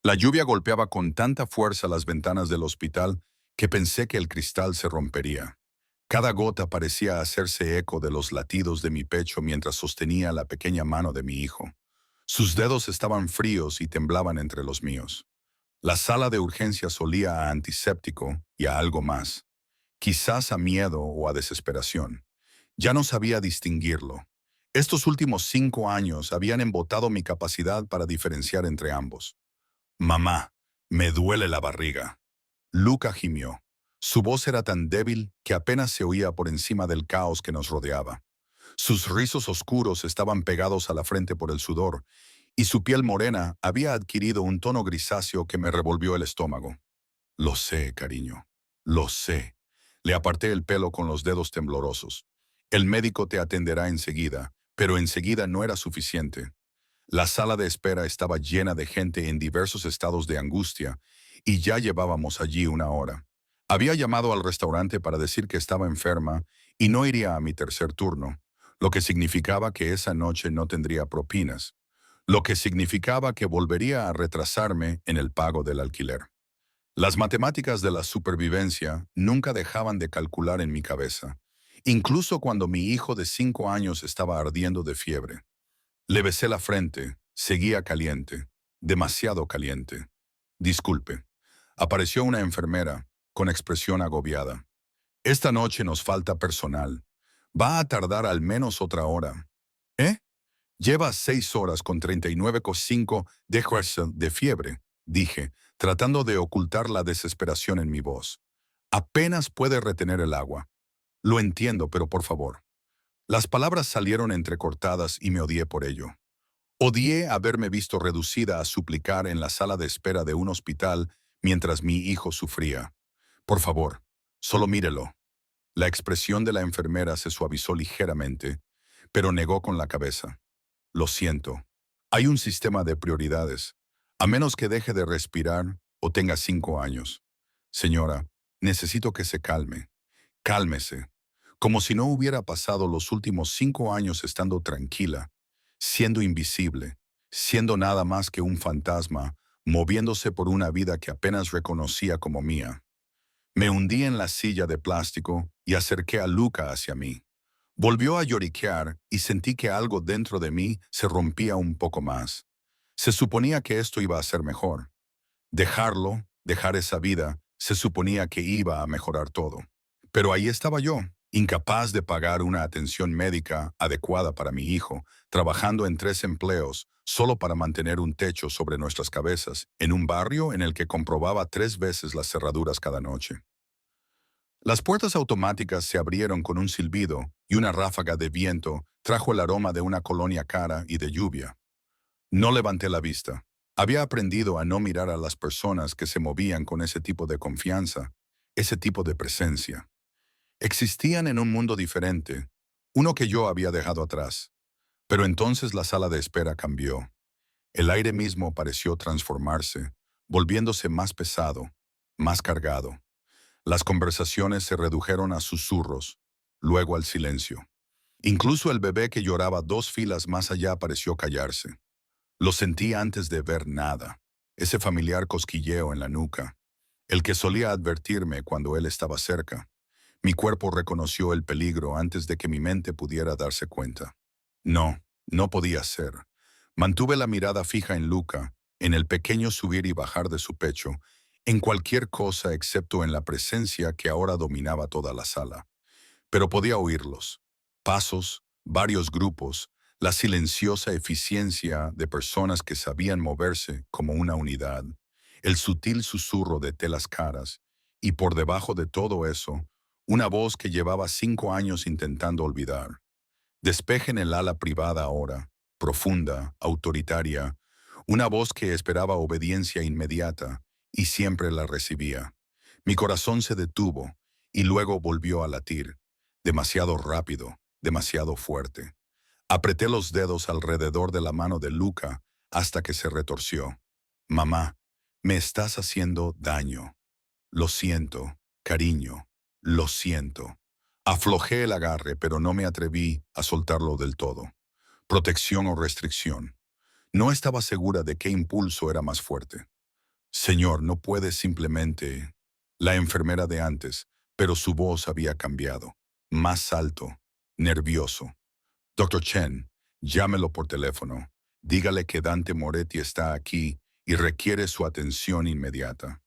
La lluvia golpeaba con tanta fuerza las ventanas del hospital que pensé que el cristal se rompería. Cada gota parecía hacerse eco de los latidos de mi pecho mientras sostenía la pequeña mano de mi hijo. Sus dedos estaban fríos y temblaban entre los míos. La sala de urgencias olía a antiséptico y a algo más, quizás a miedo o a desesperación. Ya no sabía distinguirlo. Estos últimos 5 años habían embotado mi capacidad para diferenciar entre ambos. Mamá, me duele la barriga. Luca gimió. Su voz era tan débil que apenas se oía por encima del caos que nos rodeaba. Sus rizos oscuros estaban pegados a la frente por el sudor, y su piel morena había adquirido un tono grisáceo que me revolvió el estómago. Lo sé, cariño. Lo sé. Le aparté el pelo con los dedos temblorosos. El médico te atenderá enseguida, pero enseguida no era suficiente. La sala de espera estaba llena de gente en diversos estados de angustia, y ya llevábamos allí una hora. Había llamado al restaurante para decir que estaba enferma y no iría a mi tercer turno, lo que significaba que esa noche no tendría propinas, lo que significaba que volvería a retrasarme en el pago del alquiler. Las matemáticas de la supervivencia nunca dejaban de calcular en mi cabeza, incluso cuando mi hijo de 5 años estaba ardiendo de fiebre. Le besé la frente, seguía caliente, demasiado caliente. Disculpe. Apareció una enfermera, con expresión agobiada. Esta noche nos falta personal. Va a tardar al menos otra hora. ¿Eh? Lleva 6 horas con 39,5 de Hertz de fiebre, dije, tratando de ocultar la desesperación en mi voz. Apenas puede retener el agua. Lo entiendo, pero por favor. Las palabras salieron entrecortadas y me odié por ello. Odié haberme visto reducida a suplicar en la sala de espera de un hospital mientras mi hijo sufría. Por favor, solo mírelo. La expresión de la enfermera se suavizó ligeramente, pero negó con la cabeza. Lo siento. Hay un sistema de prioridades, a menos que deje de respirar o tenga 5 años. Señora, necesito que se calme. Cálmese. Como si no hubiera pasado los últimos 5 años estando tranquila, siendo invisible, siendo nada más que un fantasma, moviéndose por una vida que apenas reconocía como mía. Me hundí en la silla de plástico y acerqué a Luca hacia mí. Volvió a lloriquear y sentí que algo dentro de mí se rompía un poco más. Se suponía que esto iba a ser mejor. Dejar esa vida, se suponía que iba a mejorar todo. Pero ahí estaba yo, incapaz de pagar una atención médica adecuada para mi hijo, trabajando en 3 empleos, solo para mantener un techo sobre nuestras cabezas, en un barrio en el que comprobaba 3 veces las cerraduras cada noche. Las puertas automáticas se abrieron con un silbido y una ráfaga de viento trajo el aroma de una colonia cara y de lluvia. No levanté la vista. Había aprendido a no mirar a las personas que se movían con ese tipo de confianza, ese tipo de presencia. Existían en un mundo diferente, uno que yo había dejado atrás. Pero entonces la sala de espera cambió. El aire mismo pareció transformarse, volviéndose más pesado, más cargado. Las conversaciones se redujeron a susurros, luego al silencio. Incluso el bebé que lloraba 2 filas más allá pareció callarse. Lo sentí antes de ver nada, ese familiar cosquilleo en la nuca, el que solía advertirme cuando él estaba cerca. Mi cuerpo reconoció el peligro antes de que mi mente pudiera darse cuenta. No, no podía ser. Mantuve la mirada fija en Luca, en el pequeño subir y bajar de su pecho, en cualquier cosa excepto en la presencia que ahora dominaba toda la sala. Pero podía oírlos. Pasos, varios grupos, la silenciosa eficiencia de personas que sabían moverse como una unidad, el sutil susurro de telas caras, y por debajo de todo eso, una voz que llevaba 5 años intentando olvidar. Despejen el ala privada ahora, profunda, autoritaria, una voz que esperaba obediencia inmediata y siempre la recibía. Mi corazón se detuvo y luego volvió a latir, demasiado rápido, demasiado fuerte. Apreté los dedos alrededor de la mano de Luca hasta que se retorció. Mamá, me estás haciendo daño. Lo siento, cariño, lo siento. Aflojé el agarre, pero no me atreví a soltarlo del todo. Protección o restricción. No estaba segura de qué impulso era más fuerte. Señor, no puedes simplemente... La enfermera de antes, pero su voz había cambiado. Más alto, nervioso. Doctor Chen, llámelo por teléfono. Dígale que Dante Moretti está aquí y requiere su atención inmediata.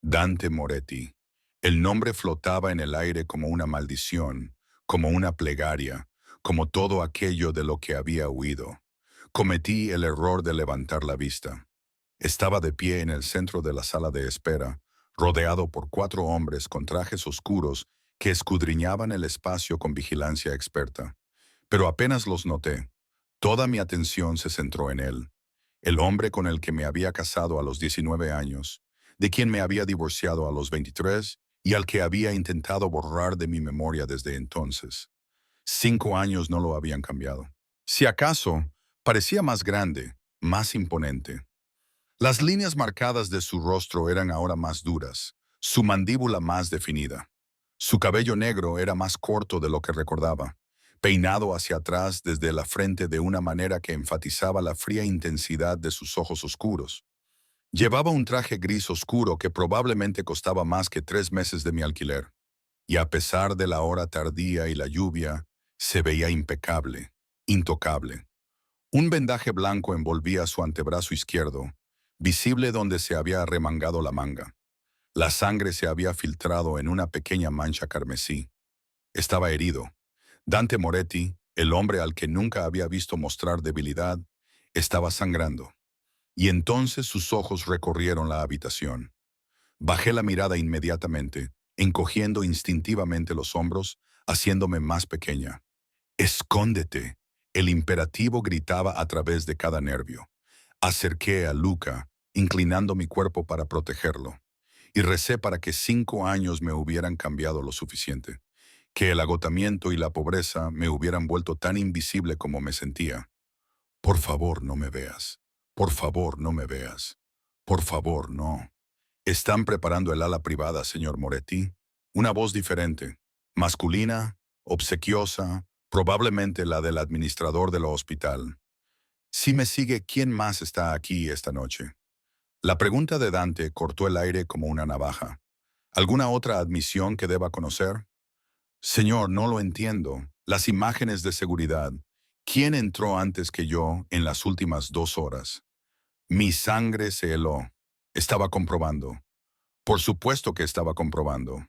Dante Moretti. El nombre flotaba en el aire como una maldición, como una plegaria, como todo aquello de lo que había huido. Cometí el error de levantar la vista. Estaba de pie en el centro de la sala de espera, rodeado por 4 hombres con trajes oscuros que escudriñaban el espacio con vigilancia experta. Pero apenas los noté, toda mi atención se centró en él, el hombre con el que me había casado a los 19 años, de quien me había divorciado a los 23 y al que había intentado borrar de mi memoria desde entonces. 5 años no lo habían cambiado. Si acaso, parecía más grande, más imponente. Las líneas marcadas de su rostro eran ahora más duras, su mandíbula más definida. Su cabello negro era más corto de lo que recordaba, peinado hacia atrás desde la frente de una manera que enfatizaba la fría intensidad de sus ojos oscuros. Llevaba un traje gris oscuro que probablemente costaba más que 3 meses de mi alquiler, y a pesar de la hora tardía y la lluvia, se veía impecable, intocable. Un vendaje blanco envolvía su antebrazo izquierdo, visible donde se había arremangado la manga. La sangre se había filtrado en una pequeña mancha carmesí. Estaba herido. Dante Moretti, el hombre al que nunca había visto mostrar debilidad, estaba sangrando. Y entonces sus ojos recorrieron la habitación. Bajé la mirada inmediatamente, encogiendo instintivamente los hombros, haciéndome más pequeña. «Escóndete», el imperativo gritaba a través de cada nervio. Acerqué a Luca, inclinando mi cuerpo para protegerlo, y recé para que 5 años me hubieran cambiado lo suficiente, que el agotamiento y la pobreza me hubieran vuelto tan invisible como me sentía. «Por favor, no me veas. Por favor, no me veas. Por favor, no». «Están preparando el ala privada, señor Moretti». Una voz diferente, masculina, obsequiosa, probablemente la del administrador del hospital. Si me sigue, ¿quién más está aquí esta noche? La pregunta de Dante cortó el aire como una navaja. ¿Alguna otra admisión que deba conocer? Señor, no lo entiendo. Las imágenes de seguridad. ¿Quién entró antes que yo en las últimas 2 horas? Mi sangre se heló. Estaba comprobando. Por supuesto que estaba comprobando.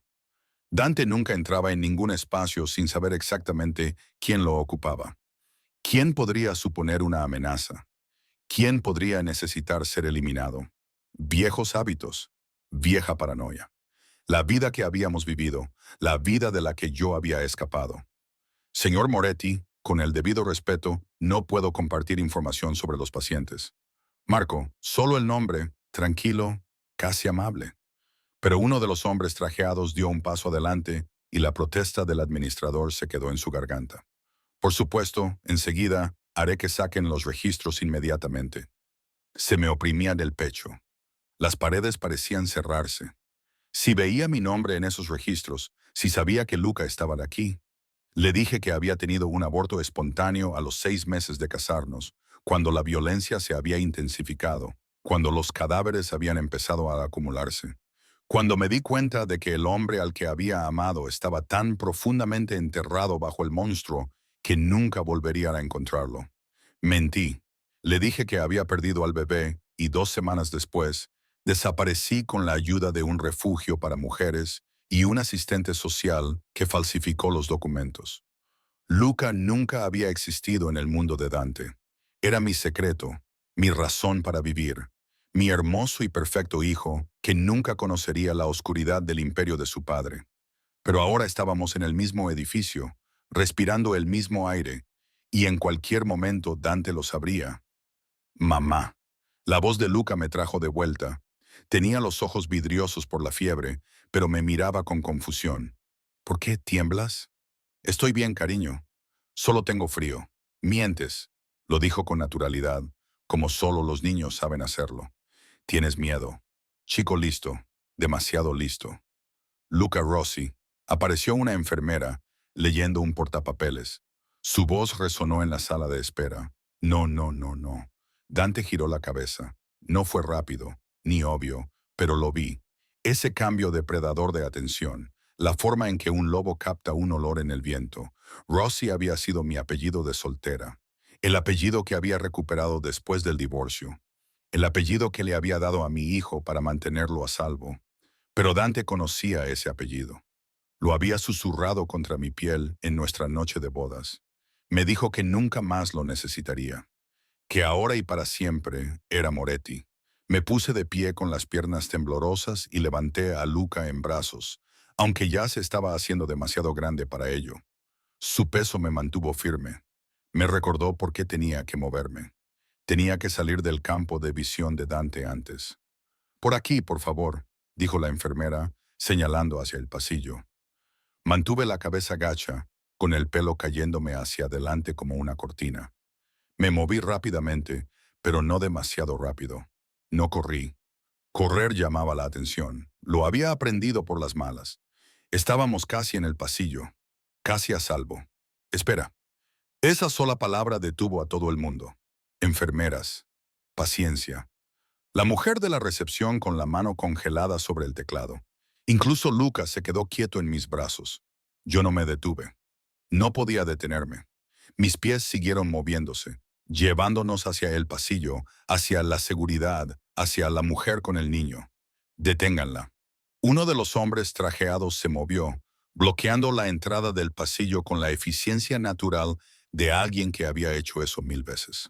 Dante nunca entraba en ningún espacio sin saber exactamente quién lo ocupaba. ¿Quién podría suponer una amenaza? ¿Quién podría necesitar ser eliminado? Viejos hábitos, vieja paranoia. La vida que habíamos vivido, la vida de la que yo había escapado. Señor Moretti, con el debido respeto, no puedo compartir información sobre los pacientes. Marco, solo el nombre, tranquilo, casi amable. Pero uno de los hombres trajeados dio un paso adelante y la protesta del administrador se quedó en su garganta. Por supuesto, enseguida, haré que saquen los registros inmediatamente. Se me oprimía del pecho. Las paredes parecían cerrarse. Si veía mi nombre en esos registros, si sabía que Luca estaba aquí. Le dije que había tenido un aborto espontáneo a los 6 meses de casarnos, cuando la violencia se había intensificado, cuando los cadáveres habían empezado a acumularse. Cuando me di cuenta de que el hombre al que había amado estaba tan profundamente enterrado bajo el monstruo que nunca volvería a encontrarlo. Mentí. Le dije que había perdido al bebé y 2 semanas después, desaparecí con la ayuda de un refugio para mujeres y un asistente social que falsificó los documentos. Luca nunca había existido en el mundo de Dante. Era mi secreto, mi razón para vivir, mi hermoso y perfecto hijo que nunca conocería la oscuridad del imperio de su padre. Pero ahora estábamos en el mismo edificio, respirando el mismo aire, y en cualquier momento Dante lo sabría. Mamá. La voz de Luca me trajo de vuelta. Tenía los ojos vidriosos por la fiebre, pero me miraba con confusión. ¿Por qué tiemblas? Estoy bien, cariño. Solo tengo frío. Mientes, lo dijo con naturalidad, como solo los niños saben hacerlo. Tienes miedo. Chico listo, demasiado listo. Luca Rossi. Apareció una enfermera, leyendo un portapapeles. Su voz resonó en la sala de espera. No, no, no, no. Dante giró la cabeza. No fue rápido, ni obvio, pero lo vi. Ese cambio de predador de atención, la forma en que un lobo capta un olor en el viento. Rossi había sido mi apellido de soltera, el apellido que había recuperado después del divorcio, el apellido que le había dado a mi hijo para mantenerlo a salvo. Pero Dante conocía ese apellido. Lo había susurrado contra mi piel en nuestra noche de bodas. Me dijo que nunca más lo necesitaría, que ahora y para siempre era Moretti. Me puse de pie con las piernas temblorosas y levanté a Luca en brazos, aunque ya se estaba haciendo demasiado grande para ello. Su peso me mantuvo firme. Me recordó por qué tenía que moverme. Tenía que salir del campo de visión de Dante antes. «Por aquí, por favor», dijo la enfermera, señalando hacia el pasillo. Mantuve la cabeza gacha, con el pelo cayéndome hacia adelante como una cortina. Me moví rápidamente, pero no demasiado rápido. No corrí. Correr llamaba la atención. Lo había aprendido por las malas. Estábamos casi en el pasillo, casi a salvo. Espera. Esa sola palabra detuvo a todo el mundo. Enfermeras. Paciencia. La mujer de la recepción con la mano congelada sobre el teclado. Incluso Lucas se quedó quieto en mis brazos. Yo no me detuve. No podía detenerme. Mis pies siguieron moviéndose, llevándonos hacia el pasillo, hacia la seguridad, hacia la mujer con el niño. Deténganla. Uno de los hombres trajeados se movió, bloqueando la entrada del pasillo con la eficiencia natural de alguien que había hecho eso 1000 veces.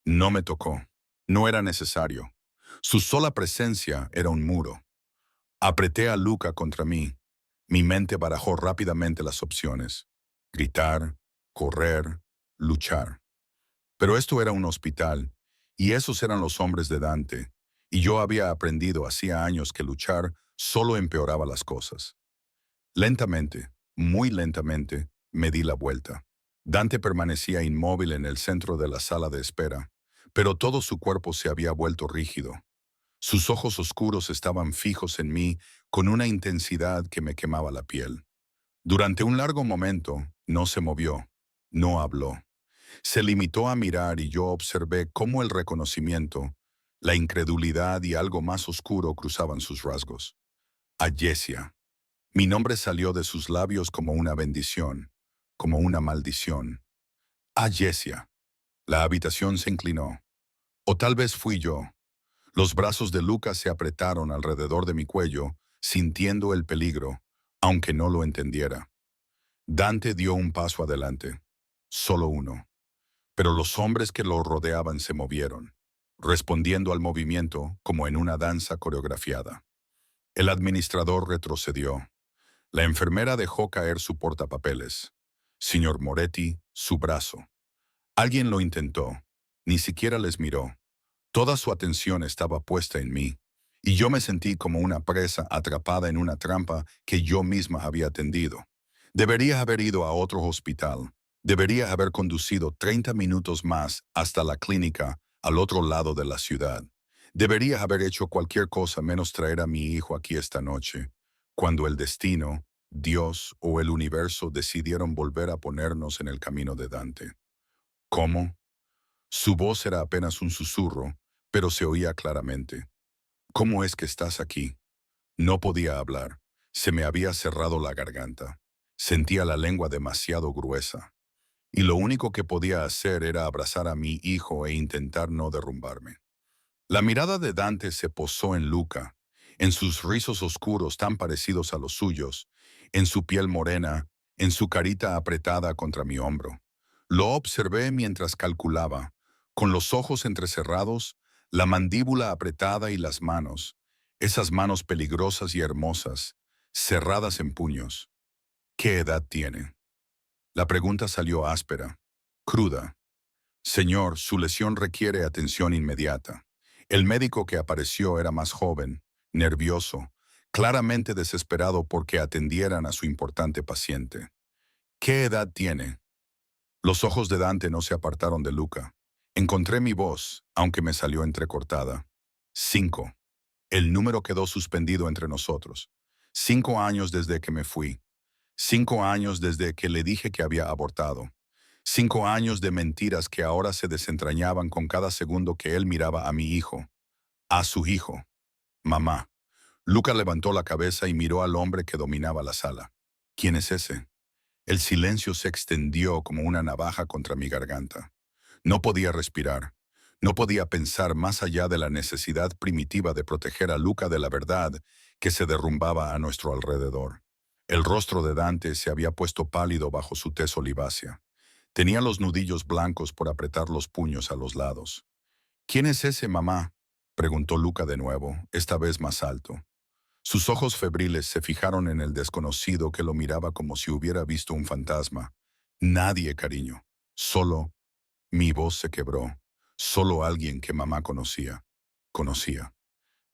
No me tocó. No era necesario. Su sola presencia era un muro. Apreté a Luca contra mí. Mi mente barajó rápidamente las opciones. Gritar, correr, luchar. Pero esto era un hospital, y esos eran los hombres de Dante, y yo había aprendido hacía años que luchar solo empeoraba las cosas. Lentamente, muy lentamente, me di la vuelta. Dante permanecía inmóvil en el centro de la sala de espera, pero todo su cuerpo se había vuelto rígido. Sus ojos oscuros estaban fijos en mí con una intensidad que me quemaba la piel. Durante un largo momento, no se movió, no habló. Se limitó a mirar y yo observé cómo el reconocimiento, la incredulidad y algo más oscuro cruzaban sus rasgos. Ayesia. Mi nombre salió de sus labios como una bendición, como una maldición. Ayesia. La habitación se inclinó. O tal vez fui yo. Los brazos de Lucas se apretaron alrededor de mi cuello, sintiendo el peligro, aunque no lo entendiera. Dante dio un paso adelante. Solo uno. Pero los hombres que lo rodeaban se movieron, respondiendo al movimiento como en una danza coreografiada. El administrador retrocedió. La enfermera dejó caer su portapapeles. Señor Moretti, su brazo. Alguien lo intentó. Ni siquiera les miró. Toda su atención estaba puesta en mí, y yo me sentí como una presa atrapada en una trampa que yo misma había tendido. Debería haber ido a otro hospital. Debería haber conducido 30 minutos más hasta la clínica al otro lado de la ciudad. Debería haber hecho cualquier cosa menos traer a mi hijo aquí esta noche, cuando el destino, Dios o el universo decidieron volver a ponernos en el camino de Dante. ¿Cómo? Su voz era apenas un susurro, pero se oía claramente. ¿Cómo es que estás aquí? No podía hablar. Se me había cerrado la garganta. Sentía la lengua demasiado gruesa. Y lo único que podía hacer era abrazar a mi hijo e intentar no derrumbarme. La mirada de Dante se posó en Luca, en sus rizos oscuros tan parecidos a los suyos, en su piel morena, en su carita apretada contra mi hombro. Lo observé mientras calculaba, con los ojos entrecerrados, la mandíbula apretada y las manos, esas manos peligrosas y hermosas, cerradas en puños. ¿Qué edad tiene? La pregunta salió áspera, cruda. Señor, su lesión requiere atención inmediata. El médico que apareció era más joven, nervioso, claramente desesperado porque atendieran a su importante paciente. ¿Qué edad tiene? Los ojos de Dante no se apartaron de Luca. Encontré mi voz, aunque me salió entrecortada. 5. El número quedó suspendido entre nosotros. 5 años desde que me fui. 5 años desde que le dije que había abortado. 5 años de mentiras que ahora se desentrañaban con cada segundo que él miraba a mi hijo. A su hijo. Mamá. Luca levantó la cabeza y miró al hombre que dominaba la sala. ¿Quién es ese? El silencio se extendió como una navaja contra mi garganta. No podía respirar. No podía pensar más allá de la necesidad primitiva de proteger a Luca de la verdad que se derrumbaba a nuestro alrededor. El rostro de Dante se había puesto pálido bajo su tez olivácea. Tenía los nudillos blancos por apretar los puños a los lados. ¿Quién es ese, mamá? Preguntó Luca de nuevo, esta vez más alto. Sus ojos febriles se fijaron en el desconocido que lo miraba como si hubiera visto un fantasma. Nadie, cariño. Solo mi voz se quebró. Solo alguien que mamá conocía. Conocía.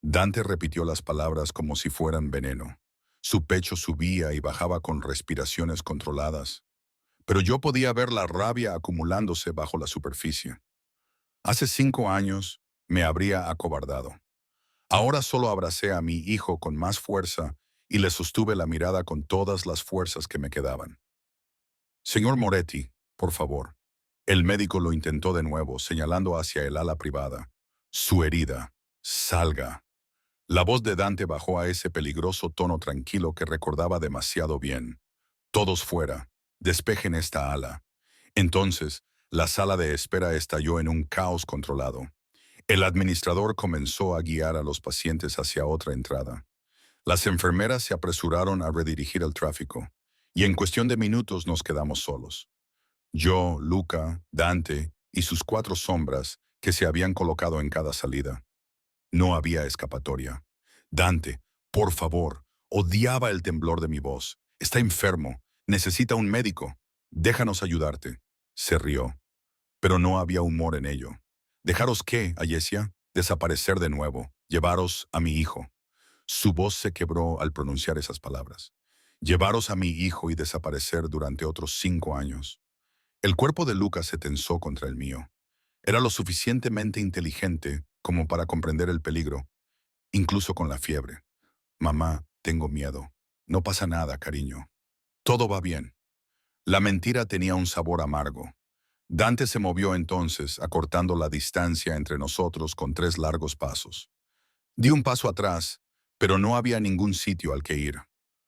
Dante repitió las palabras como si fueran veneno. Su pecho subía y bajaba con respiraciones controladas. Pero yo podía ver la rabia acumulándose bajo la superficie. Hace 5 años me habría acobardado. Ahora solo abracé a mi hijo con más fuerza y le sostuve la mirada con todas las fuerzas que me quedaban. Señor Moretti, por favor. El médico lo intentó de nuevo, señalando hacia el ala privada. Su herida. Salga. La voz de Dante bajó a ese peligroso tono tranquilo que recordaba demasiado bien. Todos fuera. Despejen esta ala. Entonces, la sala de espera estalló en un caos controlado. El administrador comenzó a guiar a los pacientes hacia otra entrada. Las enfermeras se apresuraron a redirigir el tráfico, y en cuestión de minutos nos quedamos solos. Yo, Luca, Dante y sus 4 sombras que se habían colocado en cada salida. No había escapatoria. Dante, por favor, odiaba el temblor de mi voz. Está enfermo, necesita un médico. Déjanos ayudarte. Se rió, pero no había humor en ello. ¿Dejaros qué, Ayesia? Desaparecer de nuevo, llevaros a mi hijo. Su voz se quebró al pronunciar esas palabras. Llevaros a mi hijo y desaparecer durante otros 5 años. El cuerpo de Lucas se tensó contra el mío. Era lo suficientemente inteligente como para comprender el peligro, incluso con la fiebre. Mamá, tengo miedo. No pasa nada, cariño. Todo va bien. La mentira tenía un sabor amargo. Dante se movió entonces, acortando la distancia entre nosotros con 3 largos pasos. Di un paso atrás, pero no había ningún sitio al que ir.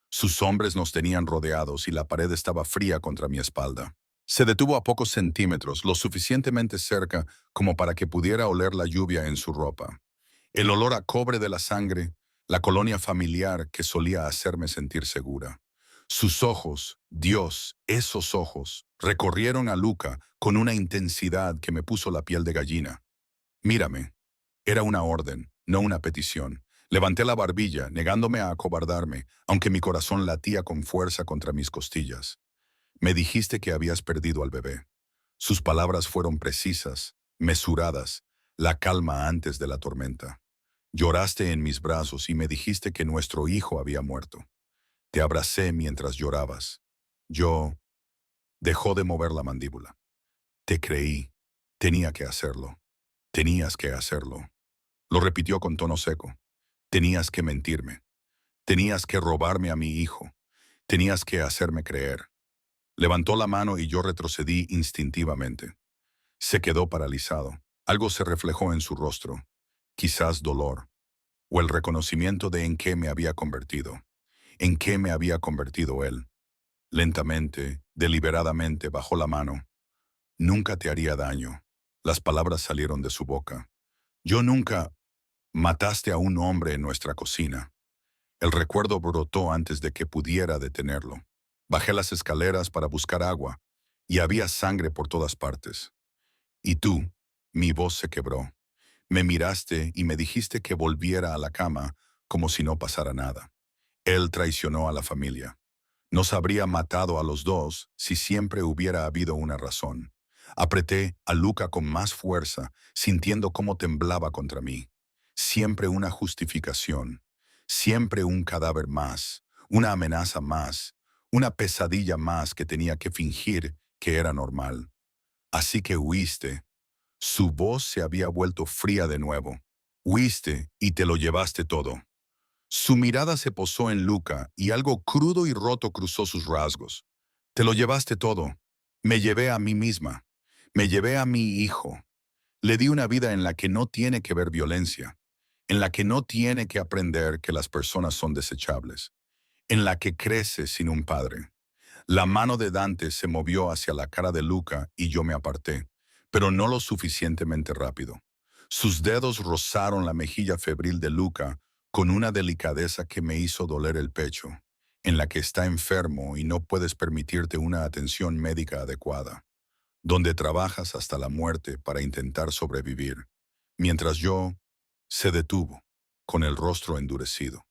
Sus hombres nos tenían rodeados y la pared estaba fría contra mi espalda. Se detuvo a pocos centímetros, lo suficientemente cerca como para que pudiera oler la lluvia en su ropa. El olor a cobre de la sangre, la colonia familiar que solía hacerme sentir segura. Sus ojos, Dios, esos ojos, recorrieron a Luca con una intensidad que me puso la piel de gallina. Mírame. Era una orden, no una petición. Levanté la barbilla, negándome a acobardarme, aunque mi corazón latía con fuerza contra mis costillas. Me dijiste que habías perdido al bebé. Sus palabras fueron precisas, mesuradas, la calma antes de la tormenta. Lloraste en mis brazos y me dijiste que nuestro hijo había muerto. Te abracé mientras llorabas. Yo dejó de mover la mandíbula. Te creí. Tenía que hacerlo. Tenías que hacerlo. Lo repitió con tono seco. Tenías que mentirme. Tenías que robarme a mi hijo. Tenías que hacerme creer. Levantó la mano y yo retrocedí instintivamente. Se quedó paralizado. Algo se reflejó en su rostro. Quizás dolor. O el reconocimiento de en qué me había convertido. En qué me había convertido él. Lentamente, deliberadamente bajó la mano. Nunca te haría daño. Las palabras salieron de su boca. Yo nunca... Mataste a un hombre en nuestra cocina. El recuerdo brotó antes de que pudiera detenerlo. Bajé las escaleras para buscar agua, y había sangre por todas partes. Y tú, mi voz se quebró. Me miraste y me dijiste que volviera a la cama como si no pasara nada. Él traicionó a la familia. Nos habría matado a los dos si siempre hubiera habido una razón. Apreté a Luca con más fuerza, sintiendo cómo temblaba contra mí. Siempre una justificación. Siempre un cadáver más, una amenaza más, una pesadilla más que tenía que fingir que era normal. Así que huiste. Su voz se había vuelto fría de nuevo. Huiste y te lo llevaste todo. Su mirada se posó en Luca y algo crudo y roto cruzó sus rasgos. Te lo llevaste todo. Me llevé a mí misma. Me llevé a mi hijo. Le di una vida en la que no tiene que ver violencia. en la que no tiene que aprender que las personas son desechables, en la que crece sin un padre. La mano de Dante se movió hacia la cara de Luca y yo me aparté, pero no lo suficientemente rápido. Sus dedos rozaron la mejilla febril de Luca con una delicadeza que me hizo doler el pecho, en la que está enfermo y no puedes permitirte una atención médica adecuada, donde trabajas hasta la muerte para intentar sobrevivir, mientras yo se detuvo, con el rostro endurecido,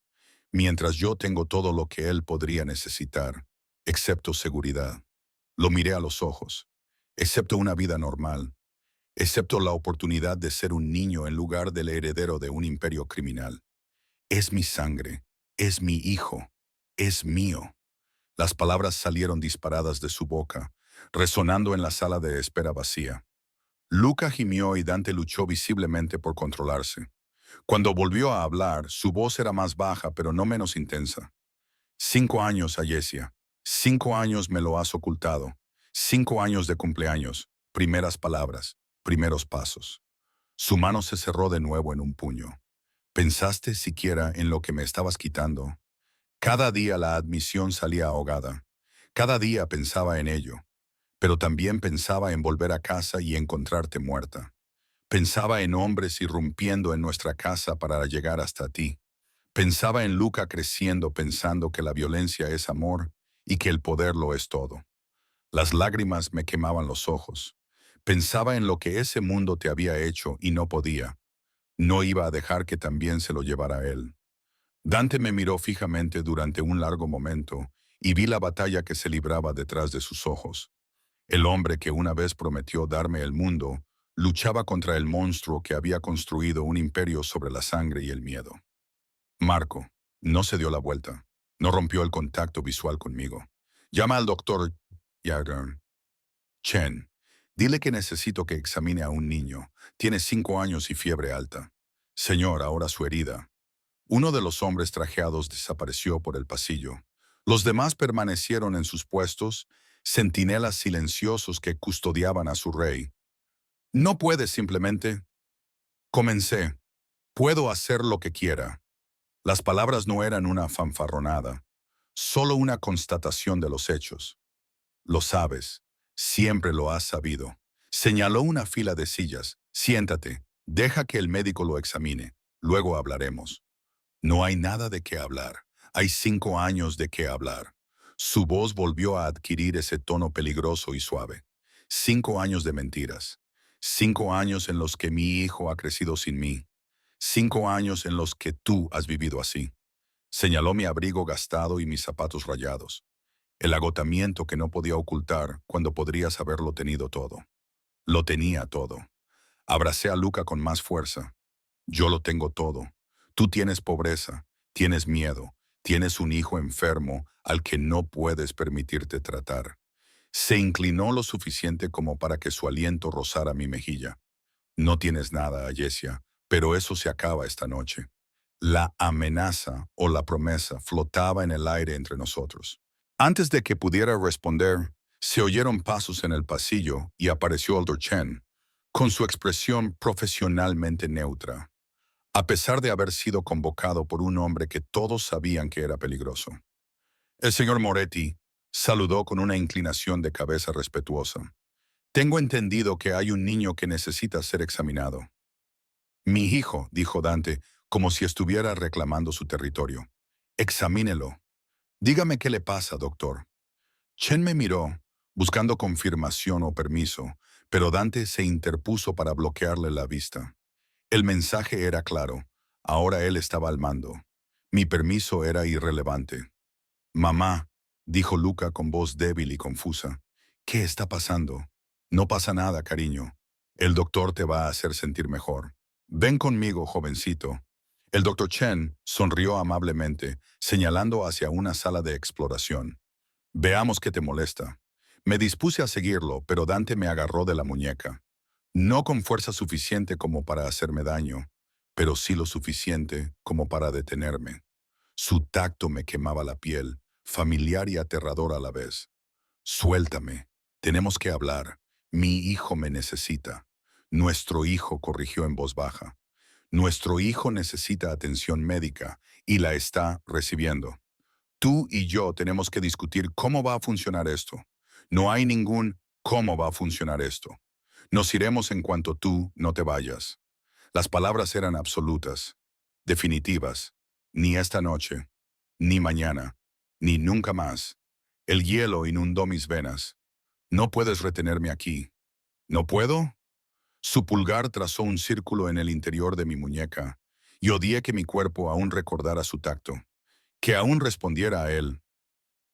mientras yo tengo todo lo que él podría necesitar, excepto seguridad. Lo miré a los ojos, excepto una vida normal, excepto la oportunidad de ser un niño en lugar del heredero de un imperio criminal. Es mi sangre, es mi hijo, es mío. Las palabras salieron disparadas de su boca, resonando en la sala de espera vacía. Luca gimió y Dante luchó visiblemente por controlarse. Cuando volvió a hablar, su voz era más baja pero no menos intensa. 5 años, Ayesia. 5 años me lo has ocultado. 5 años de cumpleaños. Primeras palabras. Primeros pasos. Su mano se cerró de nuevo en un puño. ¿Pensaste siquiera en lo que me estabas quitando? Cada día la admisión salía ahogada. Cada día pensaba en ello. Pero también pensaba en volver a casa y encontrarte muerta. Pensaba en hombres irrumpiendo en nuestra casa para llegar hasta ti. Pensaba en Luca creciendo pensando que la violencia es amor y que el poder lo es todo. Las lágrimas me quemaban los ojos. Pensaba en lo que ese mundo te había hecho y no podía. No iba a dejar que también se lo llevara él. Dante me miró fijamente durante un largo momento y vi la batalla que se libraba detrás de sus ojos. El hombre que una vez prometió darme el mundo luchaba contra el monstruo que había construido un imperio sobre la sangre y el miedo. Marco no se dio la vuelta, no rompió el contacto visual conmigo. Llama al doctor Jagger. Chen, dile que necesito que examine a un niño. Tiene 5 años y fiebre alta. Señor, ahora su herida. Uno de los hombres trajeados desapareció por el pasillo. Los demás permanecieron en sus puestos, centinelas silenciosos que custodiaban a su rey. No puedes simplemente. Comencé. Puedo hacer lo que quiera. Las palabras no eran una fanfarronada, solo una constatación de los hechos. Lo sabes, siempre lo has sabido. Señaló una fila de sillas. Siéntate, deja que el médico lo examine. Luego hablaremos. No hay nada de qué hablar. Hay 5 años de qué hablar. Su voz volvió a adquirir ese tono peligroso y suave. 5 años de mentiras. 5 años en los que mi hijo ha crecido sin mí. 5 años en los que tú has vivido así. Señaló mi abrigo gastado y mis zapatos rayados. El agotamiento que no podía ocultar cuando podrías haberlo tenido todo. Lo tenía todo. Abracé a Luca con más fuerza. Yo lo tengo todo. Tú tienes pobreza, tienes miedo, tienes un hijo enfermo al que no puedes permitirte tratar. Se inclinó lo suficiente como para que su aliento rozara mi mejilla. No tienes nada, Ayesia, pero eso se acaba esta noche. La amenaza o la promesa flotaba en el aire entre nosotros. Antes de que pudiera responder, se oyeron pasos en el pasillo y apareció Aldo Chen, con su expresión profesionalmente neutra, a pesar de haber sido convocado por un hombre que todos sabían que era peligroso. El señor Moretti saludó con una inclinación de cabeza respetuosa. Tengo entendido que hay un niño que necesita ser examinado. Mi hijo, dijo Dante, como si estuviera reclamando su territorio. Examínelo. Dígame qué le pasa, doctor. Chen me miró, buscando confirmación o permiso, pero Dante se interpuso para bloquearle la vista. El mensaje era claro. Ahora él estaba al mando. Mi permiso era irrelevante. Mamá, dijo Luca con voz débil y confusa. ¿Qué está pasando? No pasa nada, cariño. El doctor te va a hacer sentir mejor. Ven conmigo, jovencito. El doctor Chen sonrió amablemente, señalando hacia una sala de exploración. Veamos qué te molesta. Me dispuse a seguirlo, pero Dante me agarró de la muñeca. No con fuerza suficiente como para hacerme daño, pero sí lo suficiente como para detenerme. Su tacto me quemaba la piel, familiar y aterrador a la vez. Suéltame. Tenemos que hablar. Mi hijo me necesita. Nuestro hijo corrigió en voz baja. Nuestro hijo necesita atención médica y la está recibiendo. Tú y yo tenemos que discutir cómo va a funcionar esto. No hay ningún cómo va a funcionar esto. Nos iremos en cuanto tú no te vayas. Las palabras eran absolutas, definitivas. Ni esta noche, ni mañana, ni nunca más. El hielo inundó mis venas. No puedes retenerme aquí. ¿No puedo? Su pulgar trazó un círculo en el interior de mi muñeca, y odié que mi cuerpo aún recordara su tacto, que aún respondiera a él.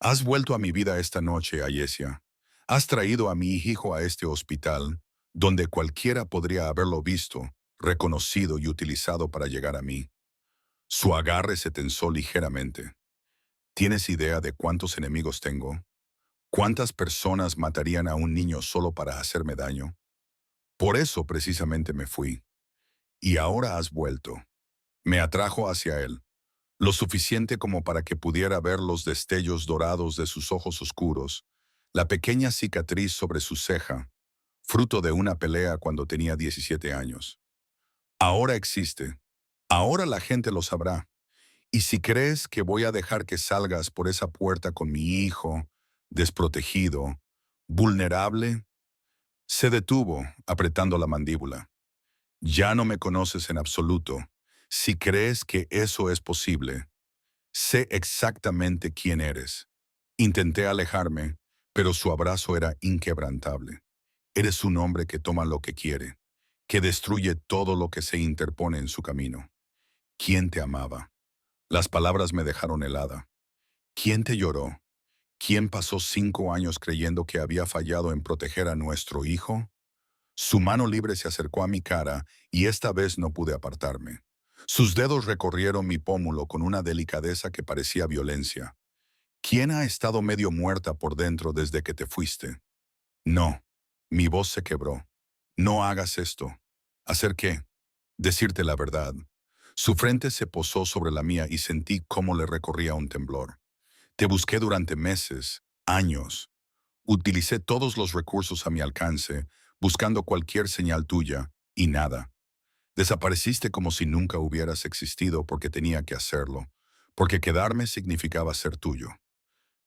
Has vuelto a mi vida esta noche, Ayesia. Has traído a mi hijo a este hospital, donde cualquiera podría haberlo visto, reconocido y utilizado para llegar a mí. Su agarre se tensó ligeramente. ¿Tienes idea de cuántos enemigos tengo? ¿Cuántas personas matarían a un niño solo para hacerme daño? Por eso precisamente me fui. Y ahora has vuelto. Me atrajo hacia él, lo suficiente como para que pudiera ver los destellos dorados de sus ojos oscuros, la pequeña cicatriz sobre su ceja, fruto de una pelea cuando tenía 17 años. Ahora existe. Ahora la gente lo sabrá. Y si crees que voy a dejar que salgas por esa puerta con mi hijo, desprotegido, vulnerable, se detuvo, apretando la mandíbula. Ya no me conoces en absoluto. Si crees que eso es posible, sé exactamente quién eres. Intenté alejarme, pero su abrazo era inquebrantable. Eres un hombre que toma lo que quiere, que destruye todo lo que se interpone en su camino. ¿Quién te amaba? Las palabras me dejaron helada. ¿Quién te lloró? ¿Quién pasó 5 años creyendo que había fallado en proteger a nuestro hijo? Su mano libre se acercó a mi cara y esta vez no pude apartarme. Sus dedos recorrieron mi pómulo con una delicadeza que parecía violencia. ¿Quién ha estado medio muerta por dentro desde que te fuiste? No. Mi voz se quebró. No hagas esto. ¿Hacer qué? Decirte la verdad. Su frente se posó sobre la mía y sentí cómo le recorría un temblor. Te busqué durante meses, años. Utilicé todos los recursos a mi alcance, buscando cualquier señal tuya, y nada. Desapareciste como si nunca hubieras existido porque tenía que hacerlo, porque quedarme significaba ser tuyo.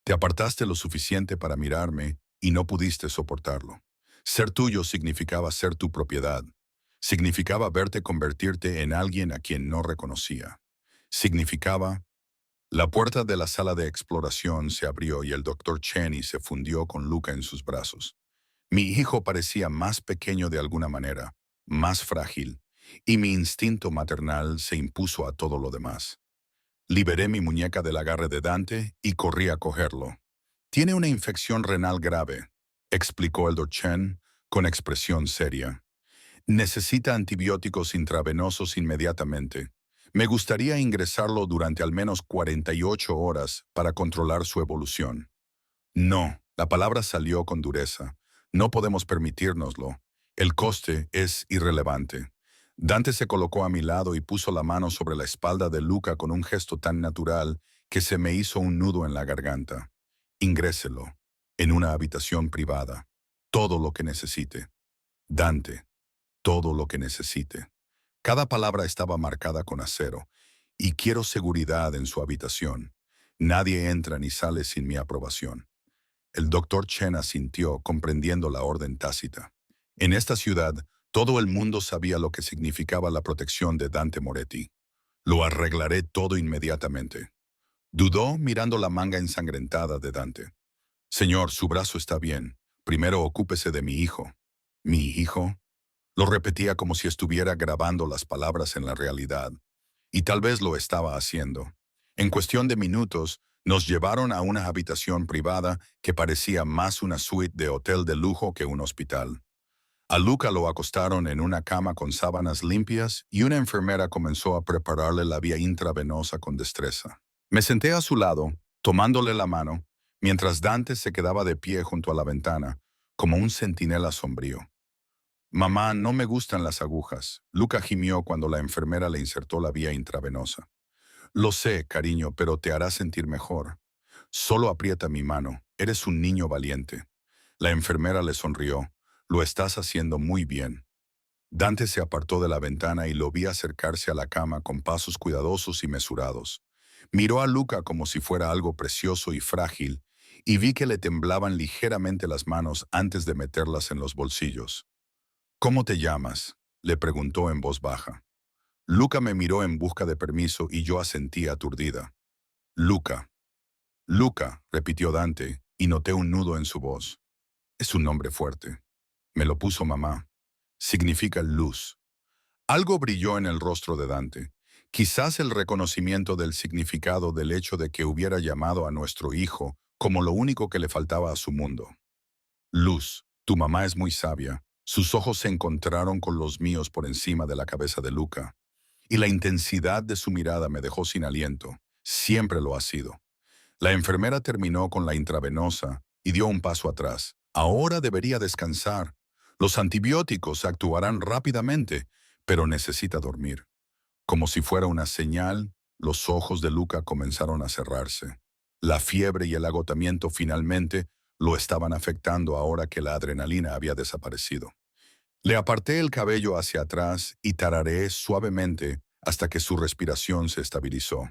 Te apartaste lo suficiente para mirarme y no pudiste soportarlo. Ser tuyo significaba ser tu propiedad. Significaba verte convertirte en alguien a quien no reconocía. Significaba... La puerta de la sala de exploración se abrió y el doctor Cheney se fundió con Luca en sus brazos. Mi hijo parecía más pequeño de alguna manera, más frágil, y mi instinto maternal se impuso a todo lo demás. Liberé mi muñeca del agarre de Dante y corrí a cogerlo. Tiene una infección renal grave, explicó el doctor Chen con expresión seria. Necesita antibióticos intravenosos inmediatamente. Me gustaría ingresarlo durante al menos 48 horas para controlar su evolución. No, la palabra salió con dureza. No podemos permitírnoslo. El coste es irrelevante. Dante se colocó a mi lado y puso la mano sobre la espalda de Luca con un gesto tan natural que se me hizo un nudo en la garganta. Ingréselo, en una habitación privada. Todo lo que necesite. Dante, todo lo que necesite. Cada palabra estaba marcada con acero, y quiero seguridad en su habitación. Nadie entra ni sale sin mi aprobación. El doctor Chen asintió, comprendiendo la orden tácita. En esta ciudad, todo el mundo sabía lo que significaba la protección de Dante Moretti. Lo arreglaré todo inmediatamente. Dudó mirando la manga ensangrentada de Dante. Señor, su brazo está bien. Primero ocúpese de mi hijo. ¿Mi hijo? Lo repetía como si estuviera grabando las palabras en la realidad. Y tal vez lo estaba haciendo. En cuestión de minutos, nos llevaron a una habitación privada que parecía más una suite de hotel de lujo que un hospital. A Luca lo acostaron en una cama con sábanas limpias y una enfermera comenzó a prepararle la vía intravenosa con destreza. Me senté a su lado, tomándole la mano, mientras Dante se quedaba de pie junto a la ventana, como un centinela sombrío. Mamá, no me gustan las agujas. Luca gimió cuando la enfermera le insertó la vía intravenosa. Lo sé, cariño, pero te hará sentir mejor. Solo aprieta mi mano. Eres un niño valiente. La enfermera le sonrió. Lo estás haciendo muy bien. Dante se apartó de la ventana y lo vi acercarse a la cama con pasos cuidadosos y mesurados. Miró a Luca como si fuera algo precioso y frágil, y vi que le temblaban ligeramente las manos antes de meterlas en los bolsillos. ¿Cómo te llamas?, le preguntó en voz baja. Luca me miró en busca de permiso y yo asentí aturdida. Luca. Luca, repitió Dante, y noté un nudo en su voz. Es un nombre fuerte. Me lo puso mamá. Significa luz. Algo brilló en el rostro de Dante. Quizás el reconocimiento del significado del hecho de que hubiera llamado a nuestro hijo como lo único que le faltaba a su mundo. Luz, tu mamá es muy sabia. Sus ojos se encontraron con los míos por encima de la cabeza de Luca, y la intensidad de su mirada me dejó sin aliento. Siempre lo ha sido. La enfermera terminó con la intravenosa y dio un paso atrás. Ahora debería descansar. Los antibióticos actuarán rápidamente, pero necesita dormir. Como si fuera una señal, los ojos de Luca comenzaron a cerrarse. La fiebre y el agotamiento finalmente lo estaban afectando ahora que la adrenalina había desaparecido. Le aparté el cabello hacia atrás y tarareé suavemente hasta que su respiración se estabilizó.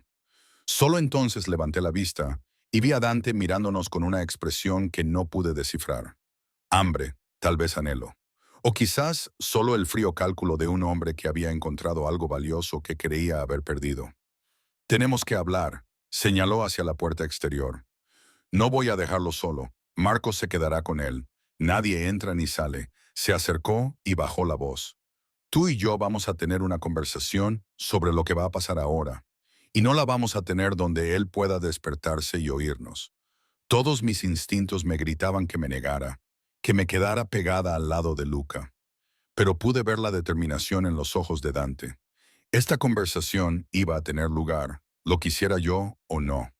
Solo entonces levanté la vista y vi a Dante mirándonos con una expresión que no pude descifrar. Hambre, tal vez anhelo. O quizás solo el frío cálculo de un hombre que había encontrado algo valioso que creía haber perdido. Tenemos que hablar, señaló hacia la puerta exterior. No voy a dejarlo solo. Marcos se quedará con él. Nadie entra ni sale. Se acercó y bajó la voz. Tú y yo vamos a tener una conversación sobre lo que va a pasar ahora. Y no la vamos a tener donde él pueda despertarse y oírnos. Todos mis instintos me gritaban que me negara, que me quedara pegada al lado de Luca. Pero pude ver la determinación en los ojos de Dante. Esta conversación iba a tener lugar, lo quisiera yo o no.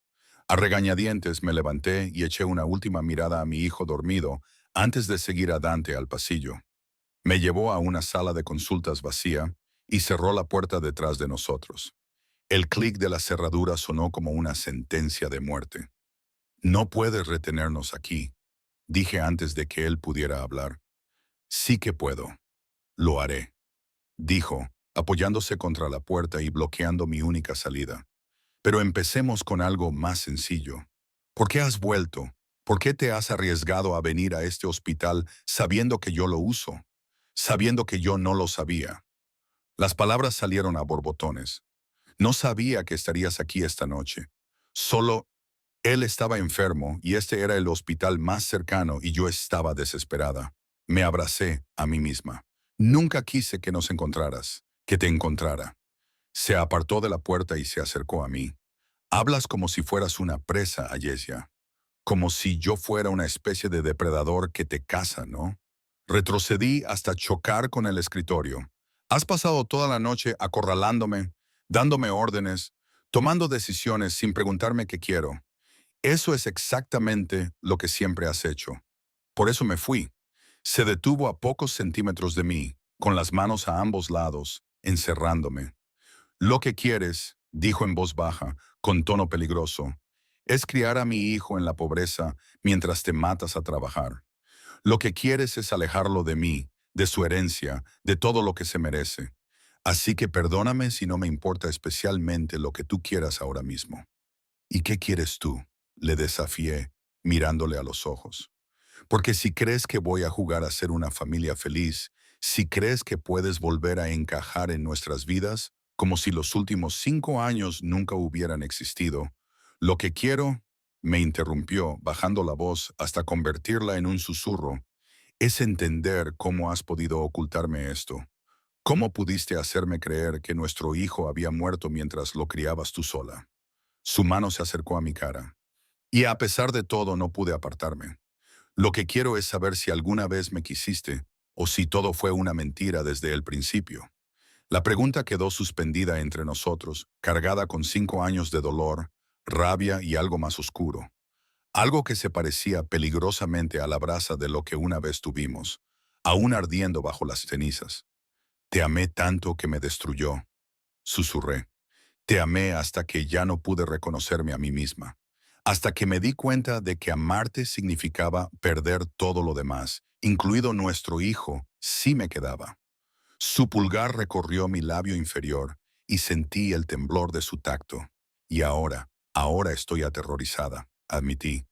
A regañadientes me levanté y eché una última mirada a mi hijo dormido antes de seguir a Dante al pasillo. Me llevó a una sala de consultas vacía y cerró la puerta detrás de nosotros. El clic de la cerradura sonó como una sentencia de muerte. No puedes retenernos aquí, dije antes de que él pudiera hablar. Sí que puedo. Lo haré, dijo, apoyándose contra la puerta y bloqueando mi única salida. Pero empecemos con algo más sencillo. ¿Por qué has vuelto? ¿Por qué te has arriesgado a venir a este hospital sabiendo que yo lo uso? Sabiendo que yo no lo sabía. Las palabras salieron a borbotones. No sabía que estarías aquí esta noche. Solo él estaba enfermo y este era el hospital más cercano y yo estaba desesperada. Me abracé a mí misma. Nunca quise que nos encontraras, que te encontrara. Se apartó de la puerta y se acercó a mí. Hablas como si fueras una presa, Ayesia. Como si yo fuera una especie de depredador que te caza, ¿no? Retrocedí hasta chocar con el escritorio. Has pasado toda la noche acorralándome, dándome órdenes, tomando decisiones sin preguntarme qué quiero. Eso es exactamente lo que siempre has hecho. Por eso me fui. Se detuvo a pocos centímetros de mí, con las manos a ambos lados, encerrándome. Lo que quieres, dijo en voz baja, con tono peligroso, es criar a mi hijo en la pobreza mientras te matas a trabajar. Lo que quieres es alejarlo de mí, de su herencia, de todo lo que se merece. Así que perdóname si no me importa especialmente lo que tú quieras ahora mismo. ¿Y qué quieres tú?, le desafié, mirándole a los ojos. Porque si crees que voy a jugar a ser una familia feliz, si crees que puedes volver a encajar en nuestras vidas, como si los últimos 5 años nunca hubieran existido, lo que quiero, me interrumpió, bajando la voz hasta convertirla en un susurro, es entender cómo has podido ocultarme esto. ¿Cómo pudiste hacerme creer que nuestro hijo había muerto mientras lo criabas tú sola? Su mano se acercó a mi cara. Y a pesar de todo no pude apartarme. Lo que quiero es saber si alguna vez me quisiste o si todo fue una mentira desde el principio. La pregunta quedó suspendida entre nosotros, cargada con 5 años de dolor, rabia y algo más oscuro. Algo que se parecía peligrosamente a la brasa de lo que una vez tuvimos, aún ardiendo bajo las cenizas. Te amé tanto que me destruyó, susurré. Te amé hasta que ya no pude reconocerme a mí misma. Hasta que me di cuenta de que amarte significaba perder todo lo demás, incluido nuestro hijo, si me quedaba. Su pulgar recorrió mi labio inferior y sentí el temblor de su tacto. Y ahora estoy aterrorizada, admití,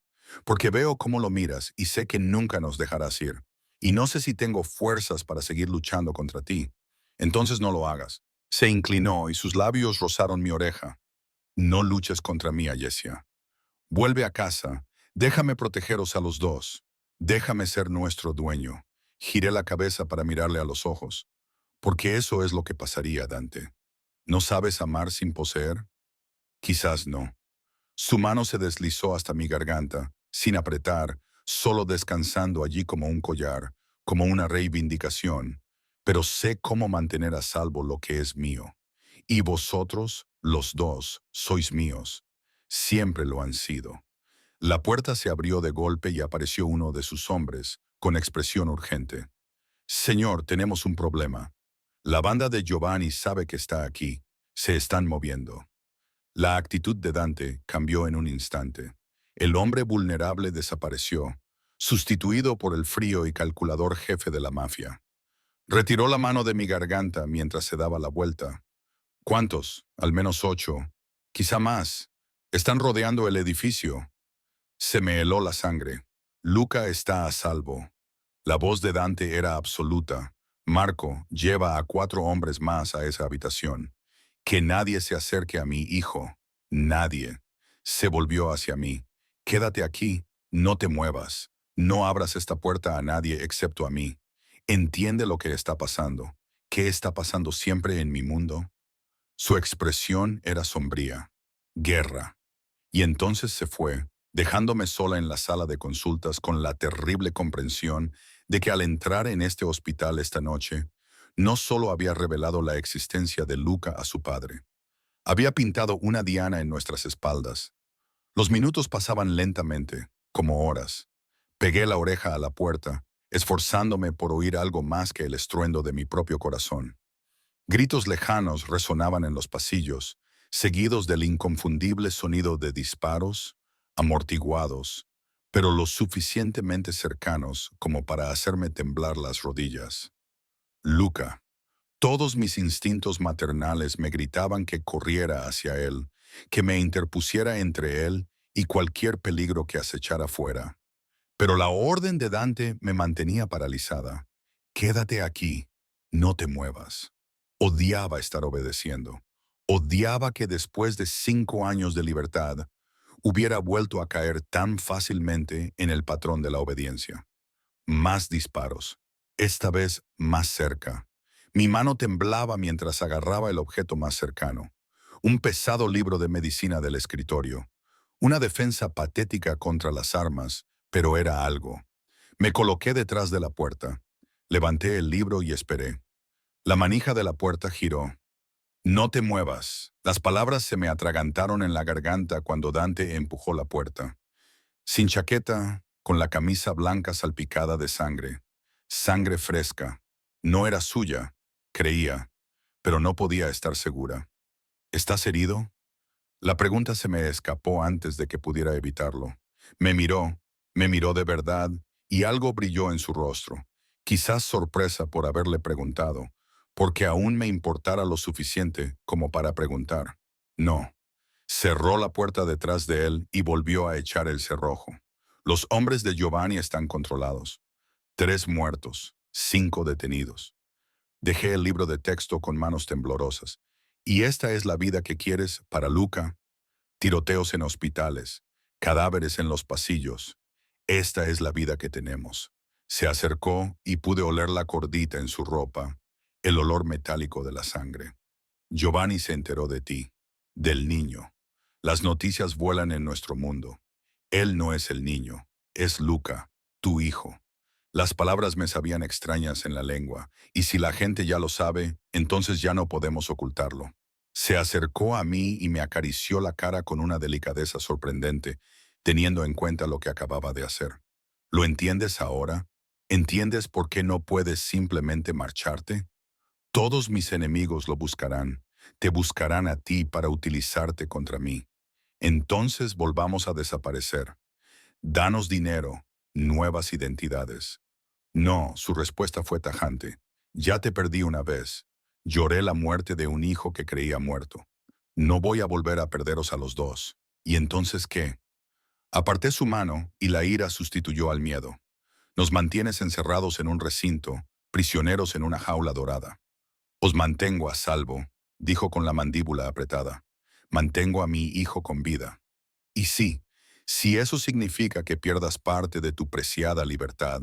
porque veo cómo lo miras y sé que nunca nos dejarás ir. Y no sé si tengo fuerzas para seguir luchando contra ti. Entonces no lo hagas. Se inclinó y sus labios rozaron mi oreja. No luches contra mí, Ayesia. Vuelve a casa. Déjame protegeros a los dos. Déjame ser nuestro dueño. Giré la cabeza para mirarle a los ojos. Porque eso es lo que pasaría, Dante. ¿No sabes amar sin poseer? Quizás no. Su mano se deslizó hasta mi garganta, sin apretar, solo descansando allí como un collar, como una reivindicación. Pero sé cómo mantener a salvo lo que es mío. Y vosotros, los dos, sois míos. Siempre lo han sido. La puerta se abrió de golpe y apareció uno de sus hombres, con expresión urgente. Señor, tenemos un problema. La banda de Giovanni sabe que está aquí. Se están moviendo. La actitud de Dante cambió en un instante. El hombre vulnerable desapareció, sustituido por el frío y calculador jefe de la mafia. Retiró la mano de mi garganta mientras se daba la vuelta. ¿Cuántos? Al menos 8. Quizá más. Están rodeando el edificio. Se me heló la sangre. Luca está a salvo. La voz de Dante era absoluta. Marco, lleva a 4 hombres más a esa habitación. Que nadie se acerque a mi hijo. Nadie. Se volvió hacia mí. Quédate aquí. No te muevas. No abras esta puerta a nadie excepto a mí. Entiende lo que está pasando. ¿Qué está pasando siempre en mi mundo? Su expresión era sombría. Guerra. Y entonces se fue, dejándome sola en la sala de consultas con la terrible comprensión de que al entrar en este hospital esta noche, no solo había revelado la existencia de Luca a su padre, había pintado una diana en nuestras espaldas. Los minutos pasaban lentamente, como horas. Pegué la oreja a la puerta, esforzándome por oír algo más que el estruendo de mi propio corazón. Gritos lejanos resonaban en los pasillos, seguidos del inconfundible sonido de disparos, amortiguados, pero lo suficientemente cercanos como para hacerme temblar las rodillas. Luca. Todos mis instintos maternales me gritaban que corriera hacia él, que me interpusiera entre él y cualquier peligro que acechara fuera. Pero la orden de Dante me mantenía paralizada. Quédate aquí, no te muevas. Odiaba estar obedeciendo. Odiaba que después de 5 años de libertad, hubiera vuelto a caer tan fácilmente en el patrón de la obediencia. Más disparos, esta vez más cerca. Mi mano temblaba mientras agarraba el objeto más cercano. Un pesado libro de medicina del escritorio. Una defensa patética contra las armas, pero era algo. Me coloqué detrás de la puerta. Levanté el libro y esperé. La manija de la puerta giró. No te muevas. Las palabras se me atragantaron en la garganta cuando Dante empujó la puerta. Sin chaqueta, con la camisa blanca salpicada de sangre. Sangre fresca. No era suya, creía, pero no podía estar segura. ¿Estás herido? La pregunta se me escapó antes de que pudiera evitarlo. Me miró de verdad, y algo brilló en su rostro. Quizás sorpresa por haberle preguntado, porque aún me importara lo suficiente como para preguntar. No. Cerró la puerta detrás de él y volvió a echar el cerrojo. Los hombres de Giovanni están controlados. 3 muertos, 5 detenidos. Dejé el libro de texto con manos temblorosas. ¿Y esta es la vida que quieres para Luca? Tiroteos en hospitales, cadáveres en los pasillos. Esta es la vida que tenemos. Se acercó y pude oler la cordita en su ropa, el olor metálico de la sangre. Giovanni se enteró de ti, del niño. Las noticias vuelan en nuestro mundo. Él no es el niño, es Luca, tu hijo. Las palabras me sabían extrañas en la lengua, y si la gente ya lo sabe, entonces ya no podemos ocultarlo. Se acercó a mí y me acarició la cara con una delicadeza sorprendente, teniendo en cuenta lo que acababa de hacer. ¿Lo entiendes ahora? ¿Entiendes por qué no puedes simplemente marcharte? Todos mis enemigos lo buscarán, te buscarán a ti para utilizarte contra mí. Entonces volvamos a desaparecer. Danos dinero, nuevas identidades. No, su respuesta fue tajante. Ya te perdí una vez. Lloré la muerte de un hijo que creía muerto. No voy a volver a perderos a los dos. ¿Y entonces qué? Aparté su mano y la ira sustituyó al miedo. Nos mantienes encerrados en un recinto, prisioneros en una jaula dorada. Os mantengo a salvo, dijo con la mandíbula apretada. Mantengo a mi hijo con vida. Y sí, si eso significa que pierdas parte de tu preciada libertad,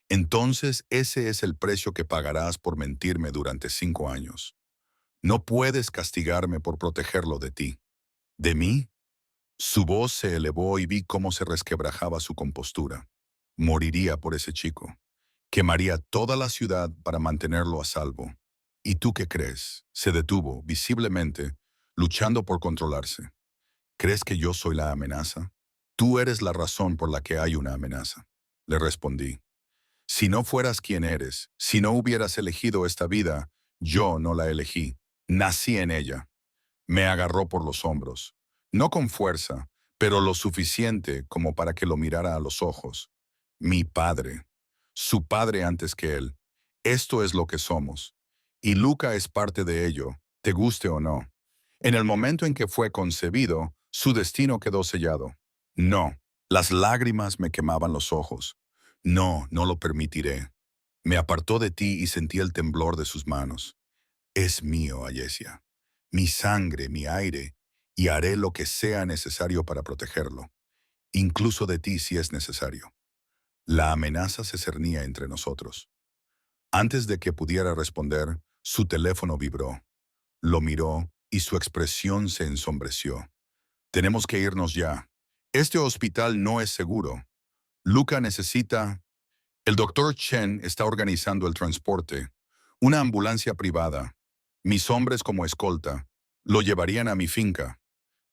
entonces ese es el precio que pagarás por mentirme durante 5 años. No puedes castigarme por protegerlo de ti. ¿De mí? Su voz se elevó y vi cómo se resquebrajaba su compostura. Moriría por ese chico. Quemaría toda la ciudad para mantenerlo a salvo. ¿Y tú qué crees? Se detuvo, visiblemente, luchando por controlarse. ¿Crees que yo soy la amenaza? Tú eres la razón por la que hay una amenaza. Le respondí. Si no fueras quien eres, si no hubieras elegido esta vida, yo no la elegí. Nací en ella. Me agarró por los hombros. No con fuerza, pero lo suficiente como para que lo mirara a los ojos. Mi padre. Su padre antes que él. Esto es lo que somos. Y Luca es parte de ello, te guste o no. En el momento en que fue concebido, su destino quedó sellado. No, las lágrimas me quemaban los ojos. No, no lo permitiré. Me apartó de ti y sentí el temblor de sus manos. Es mío, Ayesia. Mi sangre, mi aire, y haré lo que sea necesario para protegerlo, incluso de ti si es necesario. La amenaza se cernía entre nosotros. Antes de que pudiera responder, su teléfono vibró. Lo miró y su expresión se ensombreció. Tenemos que irnos ya. Este hospital no es seguro. Luca necesita... El doctor Chen está organizando el transporte. Una ambulancia privada. Mis hombres como escolta. Lo llevarían a mi finca.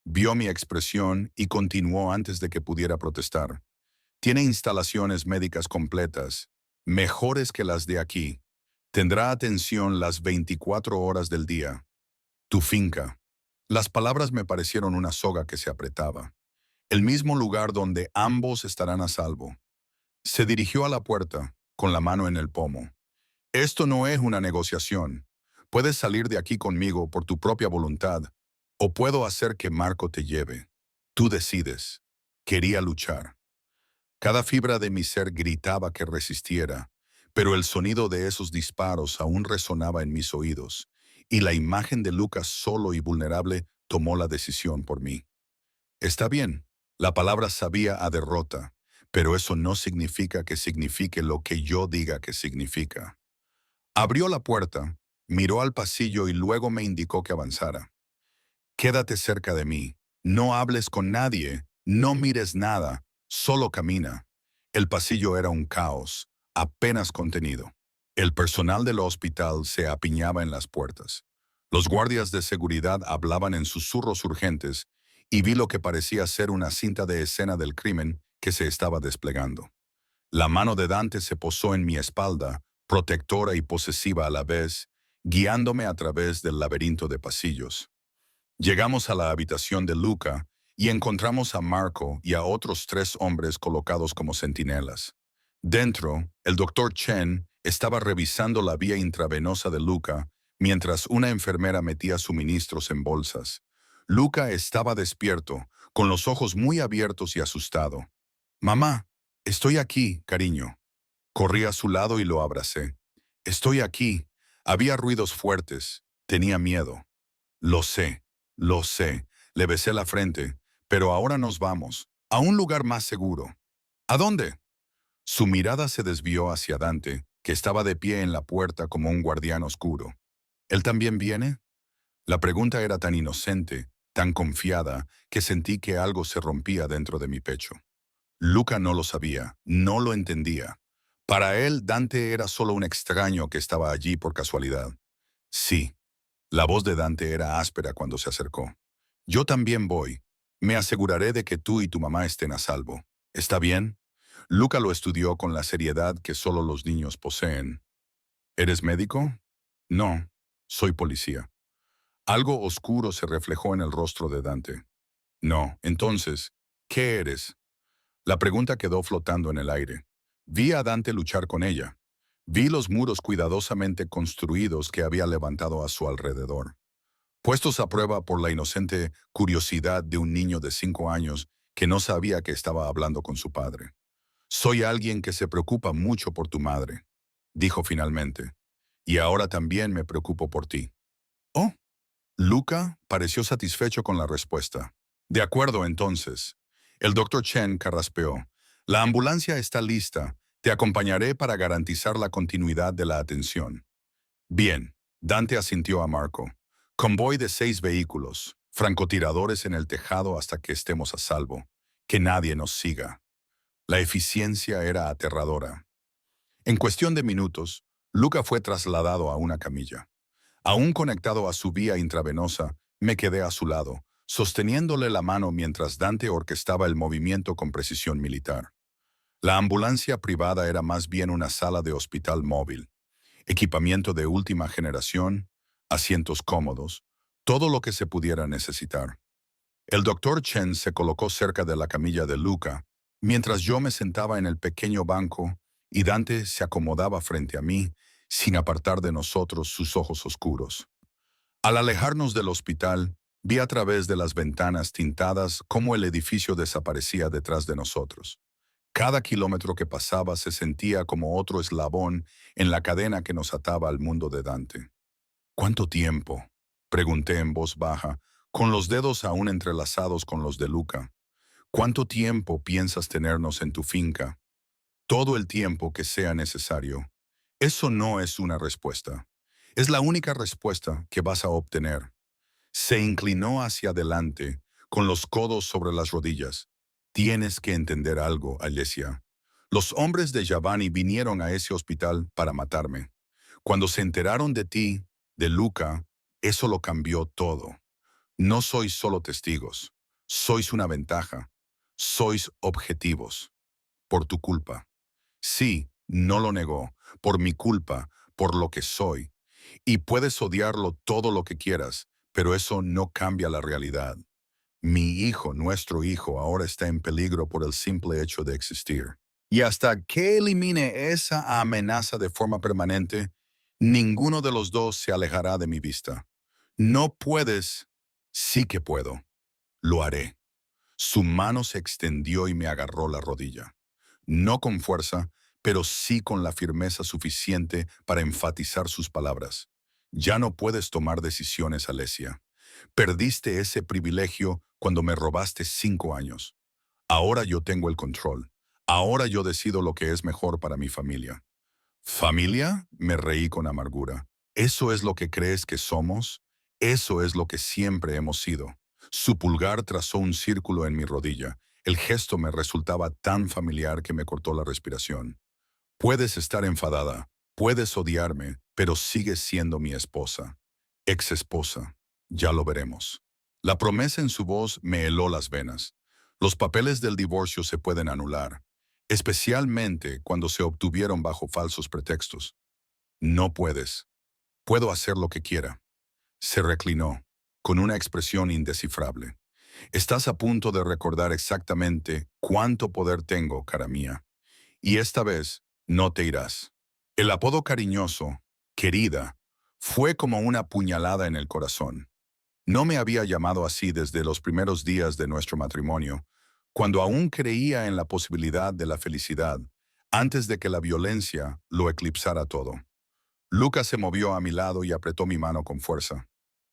Vio mi expresión y continuó antes de que pudiera protestar. Tiene instalaciones médicas completas, mejores que las de aquí. Tendrá atención las 24 horas del día. Tu finca. Las palabras me parecieron una soga que se apretaba. El mismo lugar donde ambos estarán a salvo. Se dirigió a la puerta, con la mano en el pomo. Esto no es una negociación. Puedes salir de aquí conmigo por tu propia voluntad, o puedo hacer que Marco te lleve. Tú decides. Quería luchar. Cada fibra de mi ser gritaba que resistiera, pero el sonido de esos disparos aún resonaba en mis oídos, y la imagen de Lucas solo y vulnerable tomó la decisión por mí. Está bien, la palabra sabía a derrota, pero eso no significa que signifique lo que yo diga que significa. Abrió la puerta, miró al pasillo y luego me indicó que avanzara. Quédate cerca de mí, no hables con nadie, no mires nada, solo camina. El pasillo era un caos, apenas contenido. El personal del hospital se apiñaba en las puertas. Los guardias de seguridad hablaban en susurros urgentes y vi lo que parecía ser una cinta de escena del crimen que se estaba desplegando. La mano de Dante se posó en mi espalda, protectora y posesiva a la vez, guiándome a través del laberinto de pasillos. Llegamos a la habitación de Luca y encontramos a Marco y a otros 3 hombres colocados como centinelas. Dentro, el doctor Chen estaba revisando la vía intravenosa de Luca mientras una enfermera metía suministros en bolsas. Luca estaba despierto, con los ojos muy abiertos y asustado. «Mamá, estoy aquí, cariño». Corrí a su lado y lo abracé. «Estoy aquí». Había ruidos fuertes. Tenía miedo. «Lo sé, lo sé». Le besé la frente. «Pero ahora nos vamos, a un lugar más seguro». «¿A dónde?» Su mirada se desvió hacia Dante, que estaba de pie en la puerta como un guardián oscuro. «¿Él también viene?» La pregunta era tan inocente, tan confiada, que sentí que algo se rompía dentro de mi pecho. Luca no lo sabía, no lo entendía. Para él, Dante era solo un extraño que estaba allí por casualidad. Sí, la voz de Dante era áspera cuando se acercó. «Yo también voy. Me aseguraré de que tú y tu mamá estén a salvo. ¿Está bien?» Luca lo estudió con la seriedad que solo los niños poseen. «¿Eres médico?» «No, soy policía». Algo oscuro se reflejó en el rostro de Dante. «No, entonces, ¿qué eres?» La pregunta quedó flotando en el aire. Vi a Dante luchar con ella. Vi los muros cuidadosamente construidos que había levantado a su alrededor, puestos a prueba por la inocente curiosidad de un niño de 5 años que no sabía que estaba hablando con su padre. Soy alguien que se preocupa mucho por tu madre, dijo finalmente, y ahora también me preocupo por ti. Oh, Luca pareció satisfecho con la respuesta. De acuerdo, entonces. El doctor Chen carraspeó. La ambulancia está lista. Te acompañaré para garantizar la continuidad de la atención. Bien, Dante asintió a Marco. Convoy de 6 vehículos, francotiradores en el tejado hasta que estemos a salvo. Que nadie nos siga. La eficiencia era aterradora. En cuestión de minutos, Luca fue trasladado a una camilla. Aún conectado a su vía intravenosa, me quedé a su lado, sosteniéndole la mano mientras Dante orquestaba el movimiento con precisión militar. La ambulancia privada era más bien una sala de hospital móvil, equipamiento de última generación, asientos cómodos, todo lo que se pudiera necesitar. El doctor Chen se colocó cerca de la camilla de Luca, mientras yo me sentaba en el pequeño banco y Dante se acomodaba frente a mí, sin apartar de nosotros sus ojos oscuros. Al alejarnos del hospital, vi a través de las ventanas tintadas cómo el edificio desaparecía detrás de nosotros. Cada kilómetro que pasaba se sentía como otro eslabón en la cadena que nos ataba al mundo de Dante. ¿Cuánto tiempo?, pregunté en voz baja, con los dedos aún entrelazados con los de Luca. ¿Cuánto tiempo piensas tenernos en tu finca? Todo el tiempo que sea necesario. Eso no es una respuesta. Es la única respuesta que vas a obtener. Se inclinó hacia adelante, con los codos sobre las rodillas. Tienes que entender algo, Alessia. Los hombres de Giovanni vinieron a ese hospital para matarme. Cuando se enteraron de ti, de Luca, eso lo cambió todo. No sois solo testigos. Sois una ventaja. Sois objetivos. Por tu culpa. Sí, no lo negó. Por mi culpa, por lo que soy. Y puedes odiarlo todo lo que quieras, pero eso no cambia la realidad. Mi hijo, nuestro hijo, ahora está en peligro por el simple hecho de existir. Y hasta que elimine esa amenaza de forma permanente, ninguno de los dos se alejará de mi vista. No puedes. Sí que puedo. Lo haré. Su mano se extendió y me agarró la rodilla. No con fuerza, pero sí con la firmeza suficiente para enfatizar sus palabras. Ya no puedes tomar decisiones, Alessia. Perdiste ese privilegio cuando me robaste 5 años. Ahora yo tengo el control. Ahora yo decido lo que es mejor para mi familia. ¿Familia? Me reí con amargura. ¿Eso es lo que crees que somos? Eso es lo que siempre hemos sido. Su pulgar trazó un círculo en mi rodilla. El gesto me resultaba tan familiar que me cortó la respiración. Puedes estar enfadada, puedes odiarme, pero sigues siendo mi esposa. Ex esposa. Ya lo veremos. La promesa en su voz me heló las venas. Los papeles del divorcio se pueden anular, especialmente cuando se obtuvieron bajo falsos pretextos. No puedes. Puedo hacer lo que quiera. Se reclinó, con una expresión indescifrable. Estás a punto de recordar exactamente cuánto poder tengo, cara mía. Y esta vez no te irás. El apodo cariñoso, querida, fue como una puñalada en el corazón. No me había llamado así desde los primeros días de nuestro matrimonio, cuando aún creía en la posibilidad de la felicidad, antes de que la violencia lo eclipsara todo. Lucas se movió a mi lado y apretó mi mano con fuerza.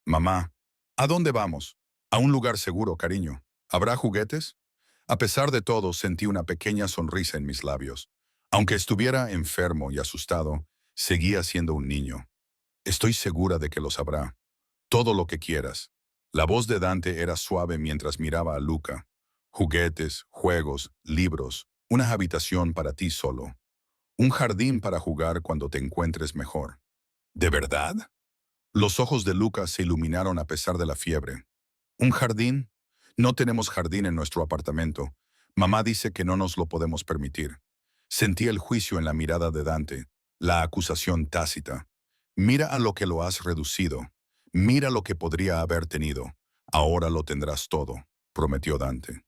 Mamá, ¿a dónde vamos? A un lugar seguro, cariño. ¿Habrá juguetes? A pesar de todo, sentí una pequeña sonrisa en mis labios. Aunque estuviera enfermo y asustado, seguía siendo un niño. Estoy segura de que lo sabrá. Todo lo que quieras. La voz de Dante era suave mientras miraba a Luca. Juguetes, juegos, libros, una habitación para ti solo. Un jardín para jugar cuando te encuentres mejor. ¿De verdad? Los ojos de Luca se iluminaron a pesar de la fiebre. ¿Un jardín? No tenemos jardín en nuestro apartamento. Mamá dice que no nos lo podemos permitir. Sentí el juicio en la mirada de Dante, la acusación tácita. Mira a lo que lo has reducido. Mira lo que podría haber tenido. Ahora lo tendrás todo, prometió Dante.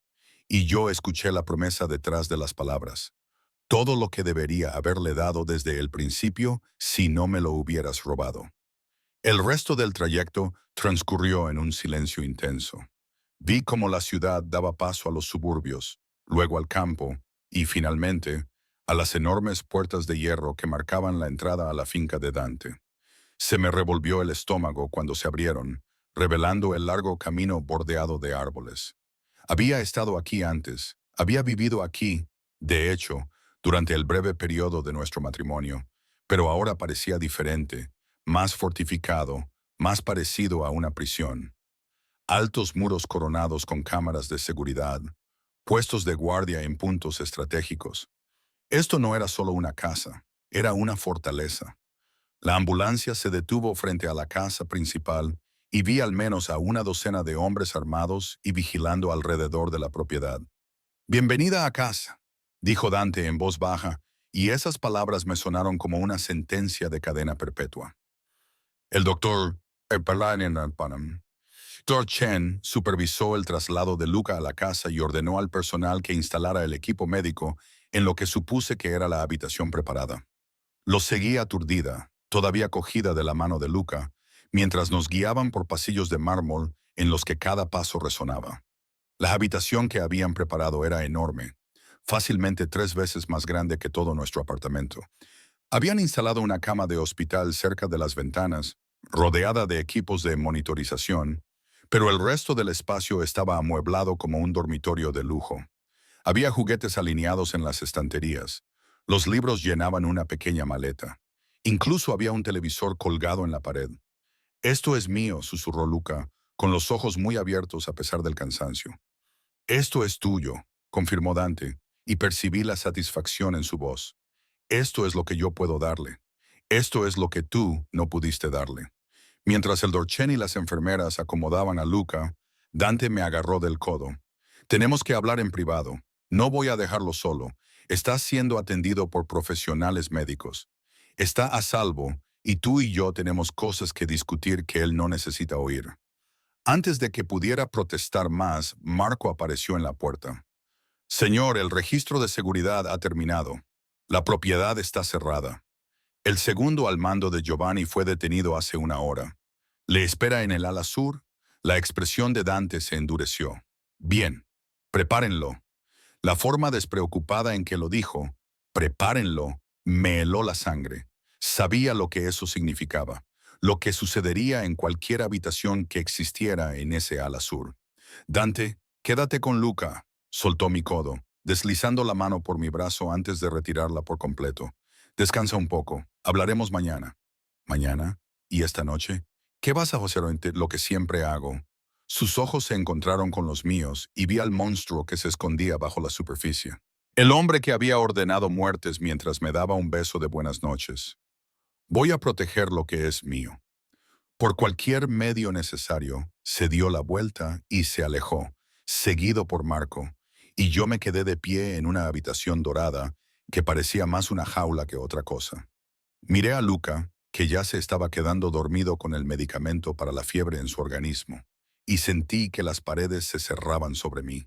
Y yo escuché la promesa detrás de las palabras. Todo lo que debería haberle dado desde el principio si no me lo hubieras robado. El resto del trayecto transcurrió en un silencio intenso. Vi cómo la ciudad daba paso a los suburbios, luego al campo y, finalmente, a las enormes puertas de hierro que marcaban la entrada a la finca de Dante. Se me revolvió el estómago cuando se abrieron, revelando el largo camino bordeado de árboles. Había estado aquí antes, había vivido aquí, de hecho, durante el breve periodo de nuestro matrimonio, pero ahora parecía diferente, más fortificado, más parecido a una prisión. Altos muros coronados con cámaras de seguridad, puestos de guardia en puntos estratégicos. Esto no era solo una casa, era una fortaleza. La ambulancia se detuvo frente a la casa principal y vi al menos a una docena de hombres armados y vigilando alrededor de la propiedad. «Bienvenida a casa», dijo Dante en voz baja, y esas palabras me sonaron como una sentencia de cadena perpetua. El doctor Dr. Chen supervisó el traslado de Luca a la casa y ordenó al personal que instalara el equipo médico en lo que supuse que era la habitación preparada. Lo seguí aturdida, todavía cogida de la mano de Luca, mientras nos guiaban por pasillos de mármol en los que cada paso resonaba. La habitación que habían preparado era enorme, fácilmente 3 veces más grande que todo nuestro apartamento. Habían instalado una cama de hospital cerca de las ventanas, rodeada de equipos de monitorización, pero el resto del espacio estaba amueblado como un dormitorio de lujo. Había juguetes alineados en las estanterías. Los libros llenaban una pequeña maleta. Incluso había un televisor colgado en la pared. «Esto es mío», susurró Luca, con los ojos muy abiertos a pesar del cansancio. «Esto es tuyo», confirmó Dante, y percibí la satisfacción en su voz. «Esto es lo que yo puedo darle. Esto es lo que tú no pudiste darle». Mientras el Dorchen y las enfermeras acomodaban a Luca, Dante me agarró del codo. «Tenemos que hablar en privado. No voy a dejarlo solo. Está siendo atendido por profesionales médicos. Está a salvo, y tú y yo tenemos cosas que discutir que él no necesita oír». Antes de que pudiera protestar más, Marco apareció en la puerta. «Señor, el registro de seguridad ha terminado. La propiedad está cerrada. El segundo al mando de Giovanni fue detenido hace una hora. Le espera en el ala sur». La expresión de Dante se endureció. «Bien, prepárenlo». La forma despreocupada en que lo dijo, «prepárenlo», me heló la sangre. Sabía lo que eso significaba, lo que sucedería en cualquier habitación que existiera en ese ala sur. «Dante, quédate con Luca», soltó mi codo, deslizando la mano por mi brazo antes de retirarla por completo. «Descansa un poco, hablaremos mañana». «¿Mañana? ¿Y esta noche? ¿Qué vas a hacer lo que siempre hago?» Sus ojos se encontraron con los míos y vi al monstruo que se escondía bajo la superficie. El hombre que había ordenado muertes mientras me daba un beso de buenas noches. «Voy a proteger lo que es mío». Por cualquier medio necesario, se dio la vuelta y se alejó, seguido por Marco, y yo me quedé de pie en una habitación dorada que parecía más una jaula que otra cosa. Miré a Luca, que ya se estaba quedando dormido con el medicamento para la fiebre en su organismo, y sentí que las paredes se cerraban sobre mí.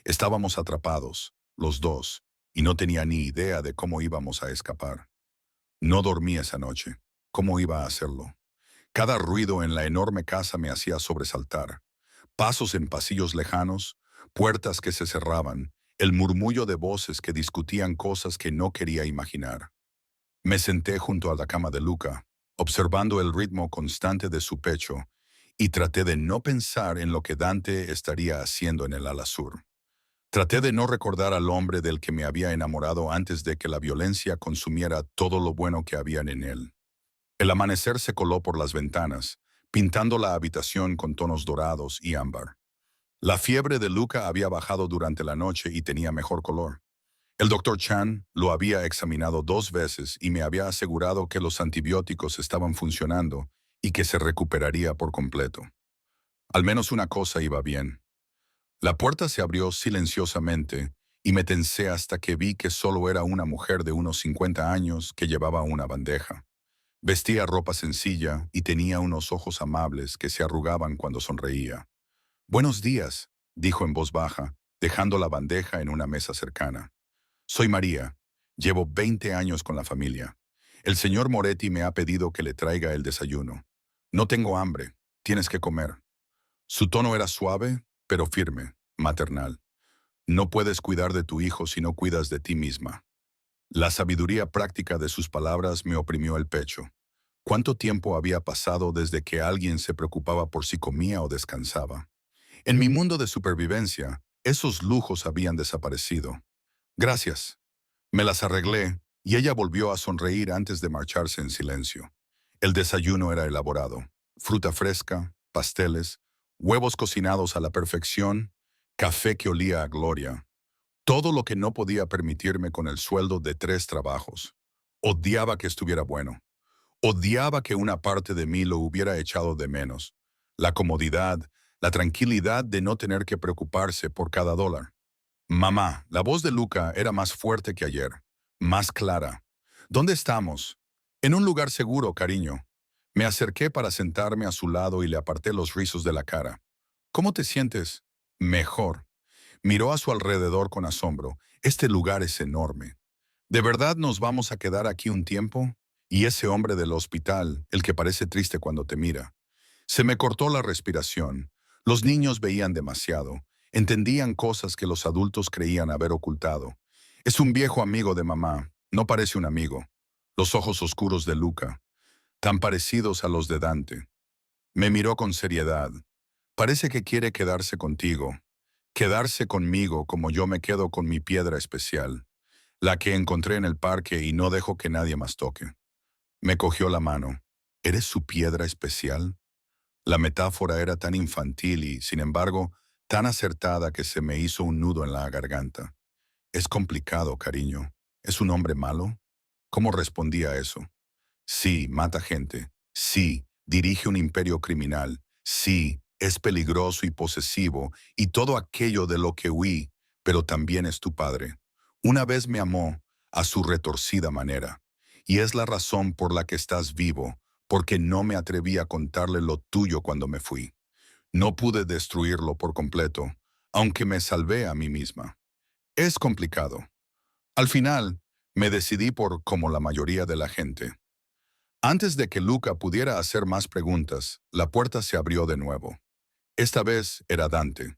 Estábamos atrapados, los dos, y no tenía ni idea de cómo íbamos a escapar. No dormí esa noche. ¿Cómo iba a hacerlo? Cada ruido en la enorme casa me hacía sobresaltar. Pasos en pasillos lejanos, puertas que se cerraban, el murmullo de voces que discutían cosas que no quería imaginar. Me senté junto a la cama de Luca, observando el ritmo constante de su pecho, y traté de no pensar en lo que Dante estaría haciendo en el ala sur. Traté de no recordar al hombre del que me había enamorado antes de que la violencia consumiera todo lo bueno que había en él. El amanecer se coló por las ventanas, pintando la habitación con tonos dorados y ámbar. La fiebre de Luca había bajado durante la noche y tenía mejor color. El doctor Chan lo había examinado 2 veces y me había asegurado que los antibióticos estaban funcionando y que se recuperaría por completo. Al menos una cosa iba bien. La puerta se abrió silenciosamente y me tensé hasta que vi que solo era una mujer de unos 50 años que llevaba una bandeja. Vestía ropa sencilla y tenía unos ojos amables que se arrugaban cuando sonreía. «Buenos días», dijo en voz baja, dejando la bandeja en una mesa cercana. «Soy María. Llevo 20 años con la familia. El señor Moretti me ha pedido que le traiga el desayuno. No tengo hambre. Tienes que comer. Su tono era suave, pero firme, maternal. No puedes cuidar de tu hijo si no cuidas de ti misma. La sabiduría práctica de sus palabras me oprimió el pecho. ¿Cuánto tiempo había pasado desde que alguien se preocupaba por si comía o descansaba? En mi mundo de supervivencia, esos lujos habían desaparecido. Gracias. Me las arreglé y ella volvió a sonreír antes de marcharse en silencio. El desayuno era elaborado. Fruta fresca, pasteles, huevos cocinados a la perfección, café que olía a gloria. Todo lo que no podía permitirme con el sueldo de 3 trabajos. Odiaba que estuviera bueno. Odiaba que una parte de mí lo hubiera echado de menos. La comodidad, la tranquilidad de no tener que preocuparse por cada dólar. Mamá, la voz de Luca era más fuerte que ayer, más clara. ¿Dónde estamos? En un lugar seguro, cariño. Me acerqué para sentarme a su lado y le aparté los rizos de la cara. ¿Cómo te sientes? Mejor. Miró a su alrededor con asombro. Este lugar es enorme. ¿De verdad nos vamos a quedar aquí un tiempo? Y ese hombre del hospital, el que parece triste cuando te mira. Se me cortó la respiración. Los niños veían demasiado. Entendían cosas que los adultos creían haber ocultado. Es un viejo amigo de mamá. No parece un amigo. Los ojos oscuros de Luca, tan parecidos a los de Dante. Me miró con seriedad. Parece que quiere quedarse contigo. Quedarse conmigo como yo me quedo con mi piedra especial, la que encontré en el parque y no dejo que nadie más toque. Me cogió la mano. ¿Eres su piedra especial? La metáfora era tan infantil y, sin embargo, tan acertada que se me hizo un nudo en la garganta. Es complicado, cariño. ¿Es un hombre malo? ¿Cómo respondía a eso? Sí, mata gente. Sí, dirige un imperio criminal. Sí, es peligroso y posesivo y todo aquello de lo que huí, pero también es tu padre. Una vez me amó a su retorcida manera. Y es la razón por la que estás vivo, porque no me atreví a contarle lo tuyo cuando me fui. No pude destruirlo por completo, aunque me salvé a mí misma. Es complicado. Al final, me decidí por como la mayoría de la gente. Antes de que Luca pudiera hacer más preguntas, la puerta se abrió de nuevo. Esta vez era Dante.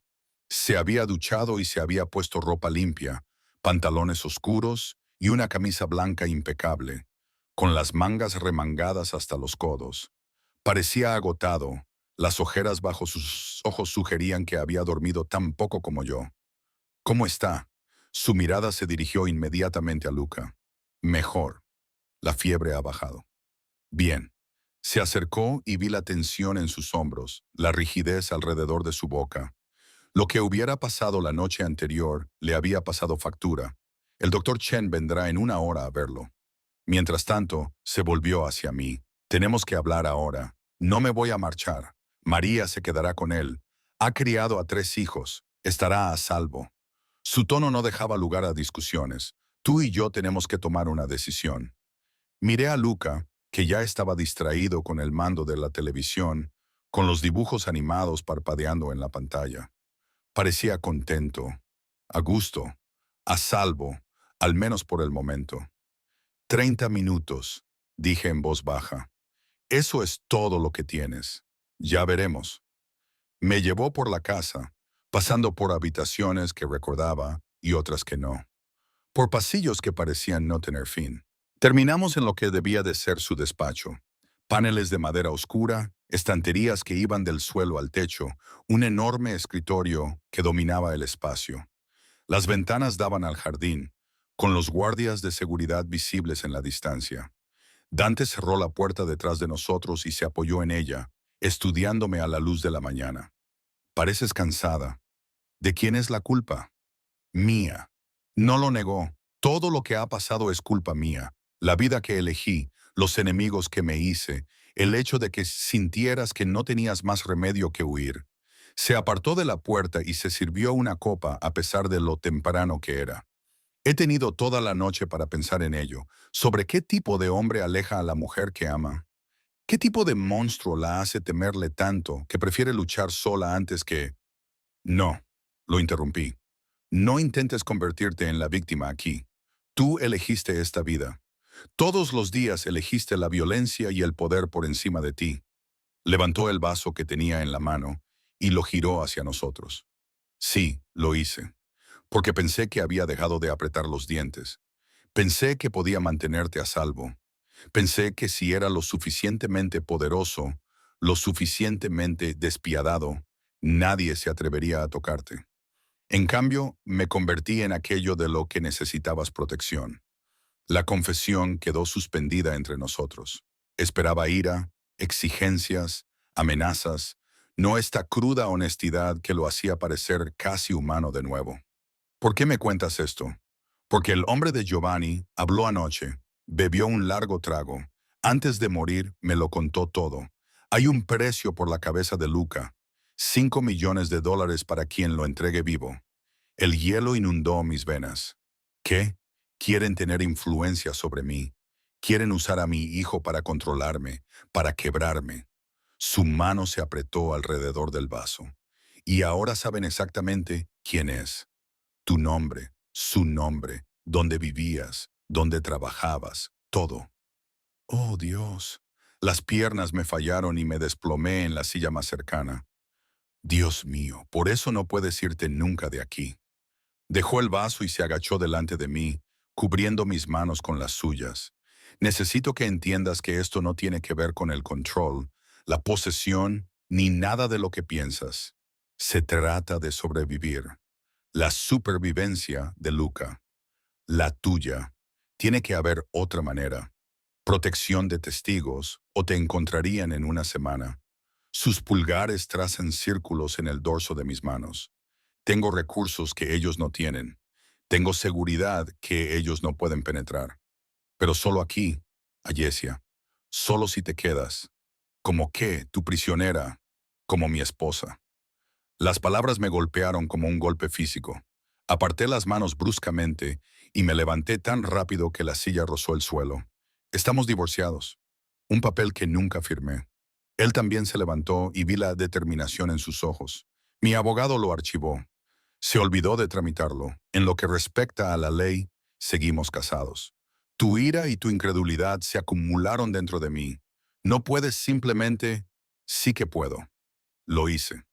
Se había duchado y se había puesto ropa limpia, pantalones oscuros y una camisa blanca impecable, con las mangas remangadas hasta los codos. Parecía agotado. Las ojeras bajo sus ojos sugerían que había dormido tan poco como yo. ¿Cómo está? Su mirada se dirigió inmediatamente a Luca. Mejor. La fiebre ha bajado. Bien. Se acercó y vi la tensión en sus hombros, la rigidez alrededor de su boca. Lo que hubiera pasado la noche anterior le había pasado factura. El doctor Chen vendrá en 1 hora a verlo. Mientras tanto, se volvió hacia mí. Tenemos que hablar ahora. No me voy a marchar. María se quedará con él. Ha criado a 3 hijos. Estará a salvo. Su tono no dejaba lugar a discusiones. Tú y yo tenemos que tomar una decisión. Miré a Luca, que ya estaba distraído con el mando de la televisión, con los dibujos animados parpadeando en la pantalla. Parecía contento, a gusto, a salvo, al menos por el momento. 30 minutos, dije en voz baja. Eso es todo lo que tienes. Ya veremos. Me llevó por la casa, pasando por habitaciones que recordaba y otras que no, por pasillos que parecían no tener fin. Terminamos en lo que debía de ser su despacho. Paneles de madera oscura, estanterías que iban del suelo al techo, un enorme escritorio que dominaba el espacio. Las ventanas daban al jardín, con los guardias de seguridad visibles en la distancia. Dante cerró la puerta detrás de nosotros y se apoyó en ella, estudiándome a la luz de la mañana. Pareces cansada. ¿De quién es la culpa? Mía. No lo negó. Todo lo que ha pasado es culpa mía. La vida que elegí, los enemigos que me hice, el hecho de que sintieras que no tenías más remedio que huir. Se apartó de la puerta y se sirvió una copa a pesar de lo temprano que era. He tenido toda la noche para pensar en ello, sobre qué tipo de hombre aleja a la mujer que ama. ¿Qué tipo de monstruo la hace temerle tanto que prefiere luchar sola antes que... No, lo interrumpí. No intentes convertirte en la víctima aquí. Tú elegiste esta vida. Todos los días elegiste la violencia y el poder por encima de ti. Levantó el vaso que tenía en la mano y lo giró hacia nosotros. Sí, lo hice, porque pensé que había dejado de apretar los dientes. Pensé que podía mantenerte a salvo. Pensé que si era lo suficientemente poderoso, lo suficientemente despiadado, nadie se atrevería a tocarte. En cambio, me convertí en aquello de lo que necesitabas protección. La confesión quedó suspendida entre nosotros. Esperaba ira, exigencias, amenazas, no esta cruda honestidad que lo hacía parecer casi humano de nuevo. ¿Por qué me cuentas esto? Porque el hombre de Giovanni habló anoche, bebió un largo trago. Antes de morir me lo contó todo. Hay un precio por la cabeza de Luca. $5 millones para quien lo entregue vivo. El hielo inundó mis venas. ¿Qué? Quieren tener influencia sobre mí. Quieren usar a mi hijo para controlarme, para quebrarme. Su mano se apretó alrededor del vaso. Y ahora saben exactamente quién es. Tu nombre, su nombre, dónde vivías, dónde trabajabas, todo. Oh, Dios. Las piernas me fallaron y me desplomé en la silla más cercana. Dios mío, por eso no puedes irte nunca de aquí. Dejó el vaso y se agachó delante de mí, cubriendo mis manos con las suyas. Necesito que entiendas que esto no tiene que ver con el control, la posesión, ni nada de lo que piensas. Se trata de sobrevivir. La supervivencia de Luca. La tuya. Tiene que haber otra manera. Protección de testigos o te encontrarían en una semana. Sus pulgares trazan círculos en el dorso de mis manos. Tengo recursos que ellos no tienen. Tengo seguridad que ellos no pueden penetrar. Pero solo aquí, Ayesia. Solo si te quedas. Como que tu prisionera, como mi esposa. Las palabras me golpearon como un golpe físico. Aparté las manos bruscamente y me levanté tan rápido que la silla rozó el suelo. Estamos divorciados. Un papel que nunca firmé. Él también se levantó y vi la determinación en sus ojos. Mi abogado lo archivó. Se olvidó de tramitarlo. En lo que respecta a la ley, seguimos casados. Tu ira y tu incredulidad se acumularon dentro de mí. No puedes simplemente... Sí que puedo. Lo hice.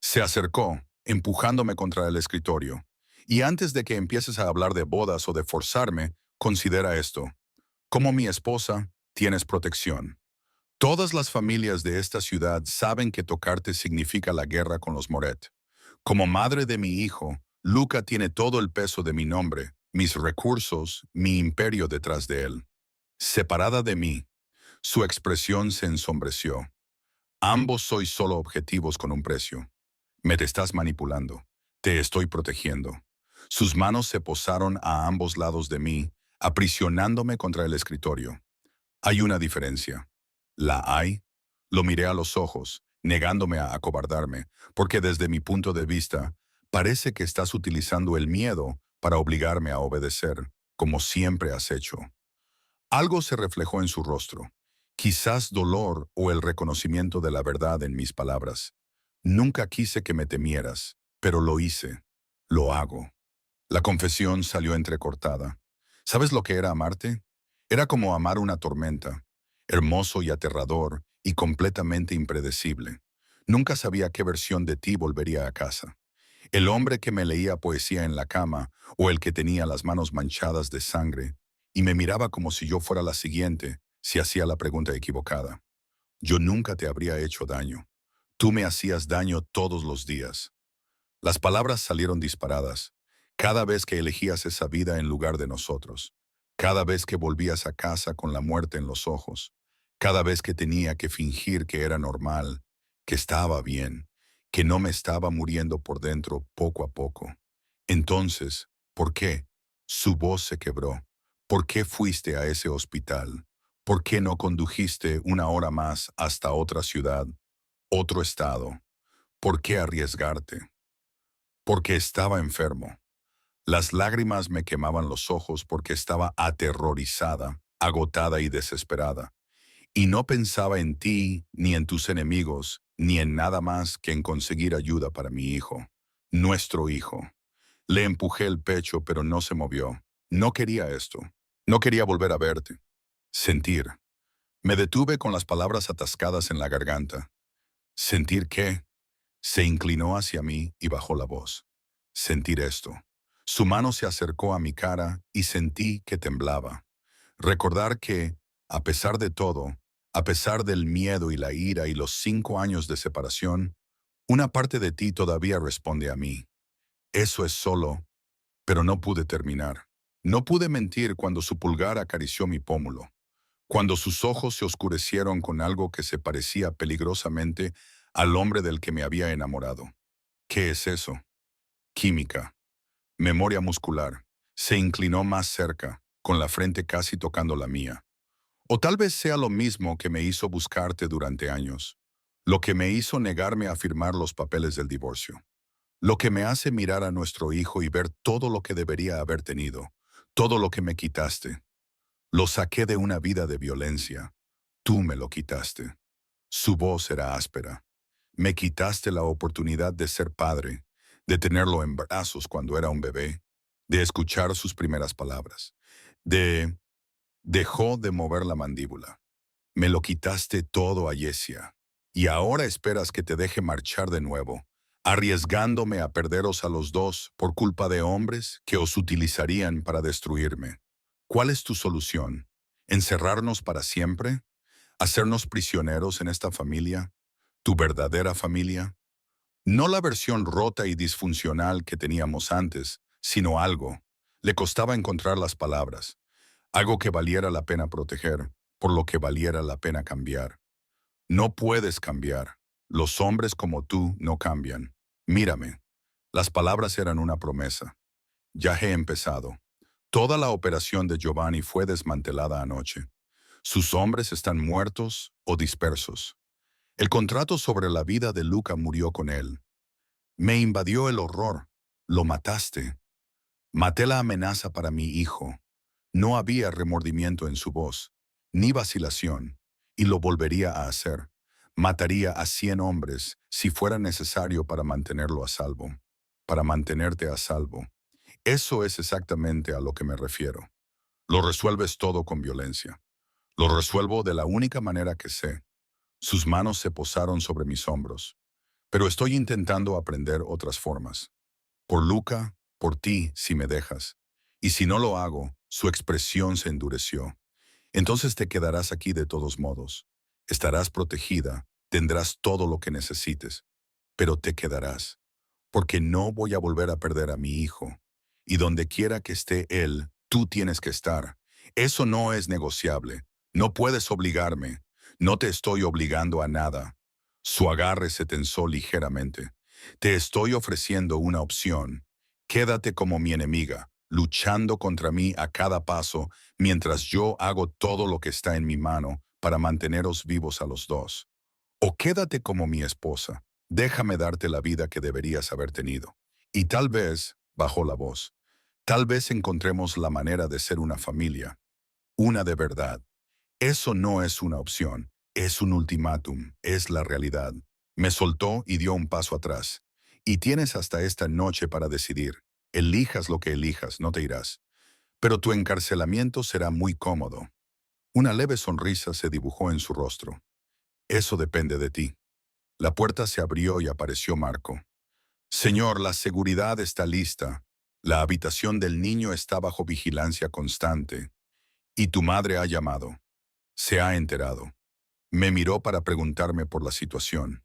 Se acercó, empujándome contra el escritorio. Y antes de que empieces a hablar de bodas o de forzarme, considera esto. Como mi esposa, tienes protección. Todas las familias de esta ciudad saben que tocarte significa la guerra con los Moret. Como madre de mi hijo, Luca tiene todo el peso de mi nombre, mis recursos, mi imperio detrás de él. Separada de mí, su expresión se ensombreció. Ambos sois solo objetivos con un precio. Me te estás manipulando. Te estoy protegiendo. Sus manos se posaron a ambos lados de mí, aprisionándome contra el escritorio. Hay una diferencia. ¿La hay? Lo miré a los ojos, negándome a acobardarme, porque desde mi punto de vista, parece que estás utilizando el miedo para obligarme a obedecer, como siempre has hecho. Algo se reflejó en su rostro, quizás dolor o el reconocimiento de la verdad en mis palabras. Nunca quise que me temieras, pero lo hice. Lo hago. La confesión salió entrecortada. ¿Sabes lo que era amarte? Era como amar una tormenta, hermoso y aterrador y completamente impredecible. Nunca sabía qué versión de ti volvería a casa. El hombre que me leía poesía en la cama o el que tenía las manos manchadas de sangre y me miraba como si yo fuera la siguiente si hacía la pregunta equivocada. Yo nunca te habría hecho daño. Tú me hacías daño todos los días. Las palabras salieron disparadas. Cada vez que elegías esa vida en lugar de nosotros. Cada vez que volvías a casa con la muerte en los ojos. Cada vez que tenía que fingir que era normal, que estaba bien, que no me estaba muriendo por dentro poco a poco. Entonces, ¿por qué? Su voz se quebró. ¿Por qué fuiste a ese hospital? ¿Por qué no condujiste una hora más hasta otra ciudad, otro estado? ¿Por qué arriesgarte? Porque estaba enfermo. Las lágrimas me quemaban los ojos porque estaba aterrorizada, agotada y desesperada. Y no pensaba en ti, ni en tus enemigos, ni en nada más que en conseguir ayuda para mi hijo, nuestro hijo. Le empujé el pecho, pero no se movió. No quería esto. No quería volver a verte. Sentir. Me detuve con las palabras atascadas en la garganta. Sentir qué. Se inclinó hacia mí y bajó la voz. Sentir esto. Su mano se acercó a mi cara y sentí que temblaba. Recordar que, a pesar de todo, a pesar del miedo y la ira y los 5 años de separación, una parte de ti todavía responde a mí. Eso es solo, pero no pude terminar. No pude mentir cuando su pulgar acarició mi pómulo, cuando sus ojos se oscurecieron con algo que se parecía peligrosamente al hombre del que me había enamorado. ¿Qué es eso? Química. Memoria muscular. Se inclinó más cerca, con la frente casi tocando la mía. O tal vez sea lo mismo que me hizo buscarte durante años, lo que me hizo negarme a firmar los papeles del divorcio, lo que me hace mirar a nuestro hijo y ver todo lo que debería haber tenido, todo lo que me quitaste. Lo saqué de una vida de violencia. Tú me lo quitaste. Su voz era áspera. Me quitaste la oportunidad de ser padre, de tenerlo en brazos cuando era un bebé, de escuchar sus primeras palabras, de... Dejó de mover la mandíbula. Me lo quitaste todo, Ayesia, y ahora esperas que te deje marchar de nuevo, arriesgándome a perderos a los dos por culpa de hombres que os utilizarían para destruirme. ¿Cuál es tu solución? ¿Encerrarnos para siempre? ¿Hacernos prisioneros en esta familia? ¿Tu verdadera familia? No la versión rota y disfuncional que teníamos antes, sino algo. Le costaba encontrar las palabras. Algo que valiera la pena proteger, por lo que valiera la pena cambiar. No puedes cambiar. Los hombres como tú no cambian. Mírame. Las palabras eran una promesa. Ya he empezado. Toda la operación de Giovanni fue desmantelada anoche. Sus hombres están muertos o dispersos. El contrato sobre la vida de Luca murió con él. Me invadió el horror. Lo mataste. Maté la amenaza para mi hijo. No había remordimiento en su voz, ni vacilación, y lo volvería a hacer. Mataría a 100 hombres si fuera necesario para mantenerlo a salvo, para mantenerte a salvo. Eso es exactamente a lo que me refiero. Lo resuelves todo con violencia. Lo resuelvo de la única manera que sé. Sus manos se posaron sobre mis hombros, pero estoy intentando aprender otras formas. Por Luca, por ti, si me dejas. Y si no lo hago, su expresión se endureció. Entonces te quedarás aquí de todos modos. Estarás protegida, tendrás todo lo que necesites, pero te quedarás, porque no voy a volver a perder a mi hijo. Y donde quiera que esté él, tú tienes que estar. Eso no es negociable. No puedes obligarme. No te estoy obligando a nada. Su agarre se tensó ligeramente. Te estoy ofreciendo una opción. Quédate como mi enemiga, luchando contra mí a cada paso, mientras yo hago todo lo que está en mi mano para manteneros vivos a los dos. O quédate como mi esposa. Déjame darte la vida que deberías haber tenido. Y tal vez, bajó la voz, tal vez encontremos la manera de ser una familia, una de verdad. Eso no es una opción, es un ultimátum, es la realidad. Me soltó y dio un paso atrás. Y tienes hasta esta noche para decidir. Elijas lo que elijas, no te irás. Pero tu encarcelamiento será muy cómodo. Una leve sonrisa se dibujó en su rostro. Eso depende de ti. La puerta se abrió y apareció Marco. Señor, la seguridad está lista. La habitación del niño está bajo vigilancia constante. Y tu madre ha llamado. Se ha enterado. Me miró para preguntarme por la situación.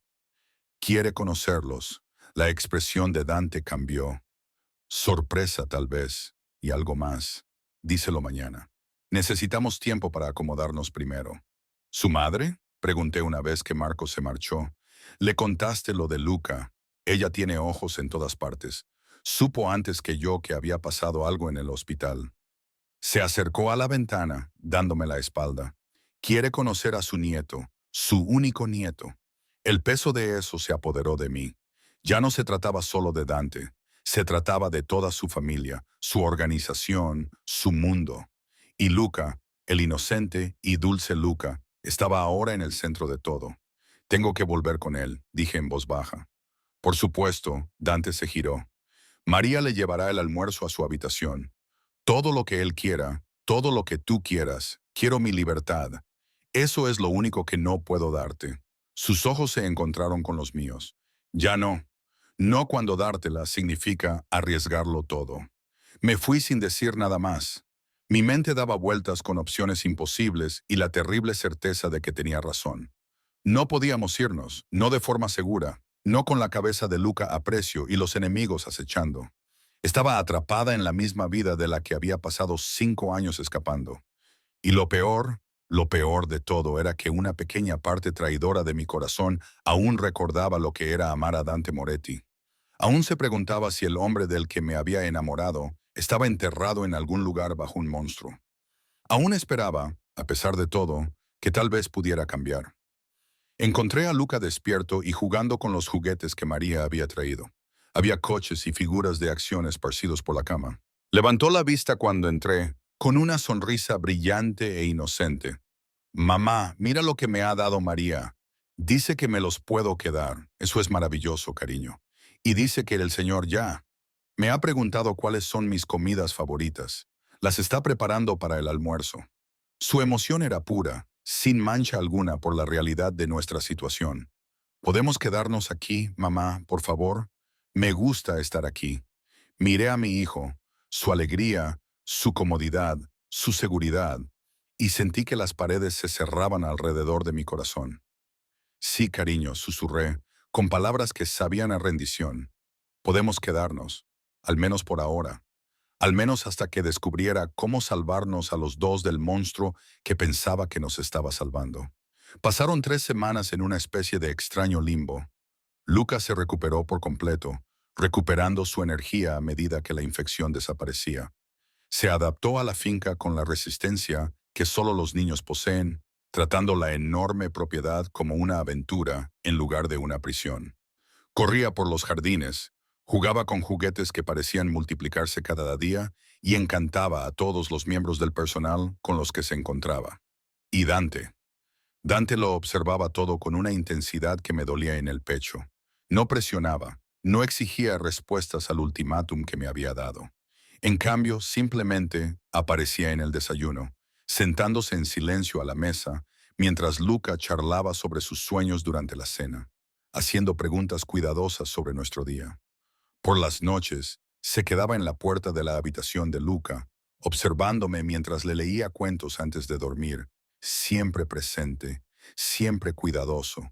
Quiere conocerlos. La expresión de Dante cambió. Sorpresa tal vez. Y algo más. Díselo mañana. Necesitamos tiempo para acomodarnos primero. ¿Su madre? Pregunté una vez que Marco se marchó. Le contaste lo de Luca. Ella tiene ojos en todas partes. Supo antes que yo que había pasado algo en el hospital. Se acercó a la ventana, dándome la espalda. Quiere conocer a su nieto, su único nieto. El peso de eso se apoderó de mí. Ya no se trataba solo de Dante. Se trataba de toda su familia, su organización, su mundo. Y Luca, el inocente y dulce Luca, estaba ahora en el centro de todo. Tengo que volver con él, dije en voz baja. Por supuesto, Dante se giró. María le llevará el almuerzo a su habitación. Todo lo que él quiera, todo lo que tú quieras, quiero mi libertad. Eso es lo único que no puedo darte. Sus ojos se encontraron con los míos. Ya no. No cuando dártela significa arriesgarlo todo. Me fui sin decir nada más. Mi mente daba vueltas con opciones imposibles y la terrible certeza de que tenía razón. No podíamos irnos, no de forma segura, no con la cabeza de Luca a precio y los enemigos acechando. Estaba atrapada en la misma vida de la que había pasado 5 años escapando. Y lo peor de todo era que una pequeña parte traidora de mi corazón aún recordaba lo que era amar a Dante Moretti. Aún se preguntaba si el hombre del que me había enamorado estaba enterrado en algún lugar bajo un monstruo. Aún esperaba, a pesar de todo, que tal vez pudiera cambiar. Encontré a Luca despierto y jugando con los juguetes que María había traído. Había coches y figuras de acción esparcidos por la cama. Levantó la vista cuando entré, con una sonrisa brillante e inocente. Mamá, mira lo que me ha dado María. Dice que me los puedo quedar. Eso es maravilloso, cariño. Y dice que el Señor ya. Me ha preguntado cuáles son mis comidas favoritas. Las está preparando para el almuerzo. Su emoción era pura, sin mancha alguna por la realidad de nuestra situación. ¿Podemos quedarnos aquí, mamá, por favor? Me gusta estar aquí. Miré a mi hijo, su alegría, su comodidad, su seguridad, y sentí que las paredes se cerraban alrededor de mi corazón. Sí, cariño, susurré, con palabras que sabían a rendición. Podemos quedarnos, al menos por ahora, al menos hasta que descubriera cómo salvarnos a los dos del monstruo que pensaba que nos estaba salvando. Pasaron 3 semanas en una especie de extraño limbo. Lucas se recuperó por completo, recuperando su energía a medida que la infección desaparecía. Se adaptó a la finca con la resistencia que solo los niños poseen, tratando la enorme propiedad como una aventura en lugar de una prisión. Corría por los jardines, jugaba con juguetes que parecían multiplicarse cada día y encantaba a todos los miembros del personal con los que se encontraba. Y Dante. Dante lo observaba todo con una intensidad que me dolía en el pecho. No presionaba, no exigía respuestas al ultimátum que me había dado. En cambio, simplemente aparecía en el desayuno, sentándose en silencio a la mesa, mientras Luca charlaba sobre sus sueños durante la cena, haciendo preguntas cuidadosas sobre nuestro día. Por las noches, se quedaba en la puerta de la habitación de Luca, observándome mientras le leía cuentos antes de dormir, siempre presente, siempre cuidadoso,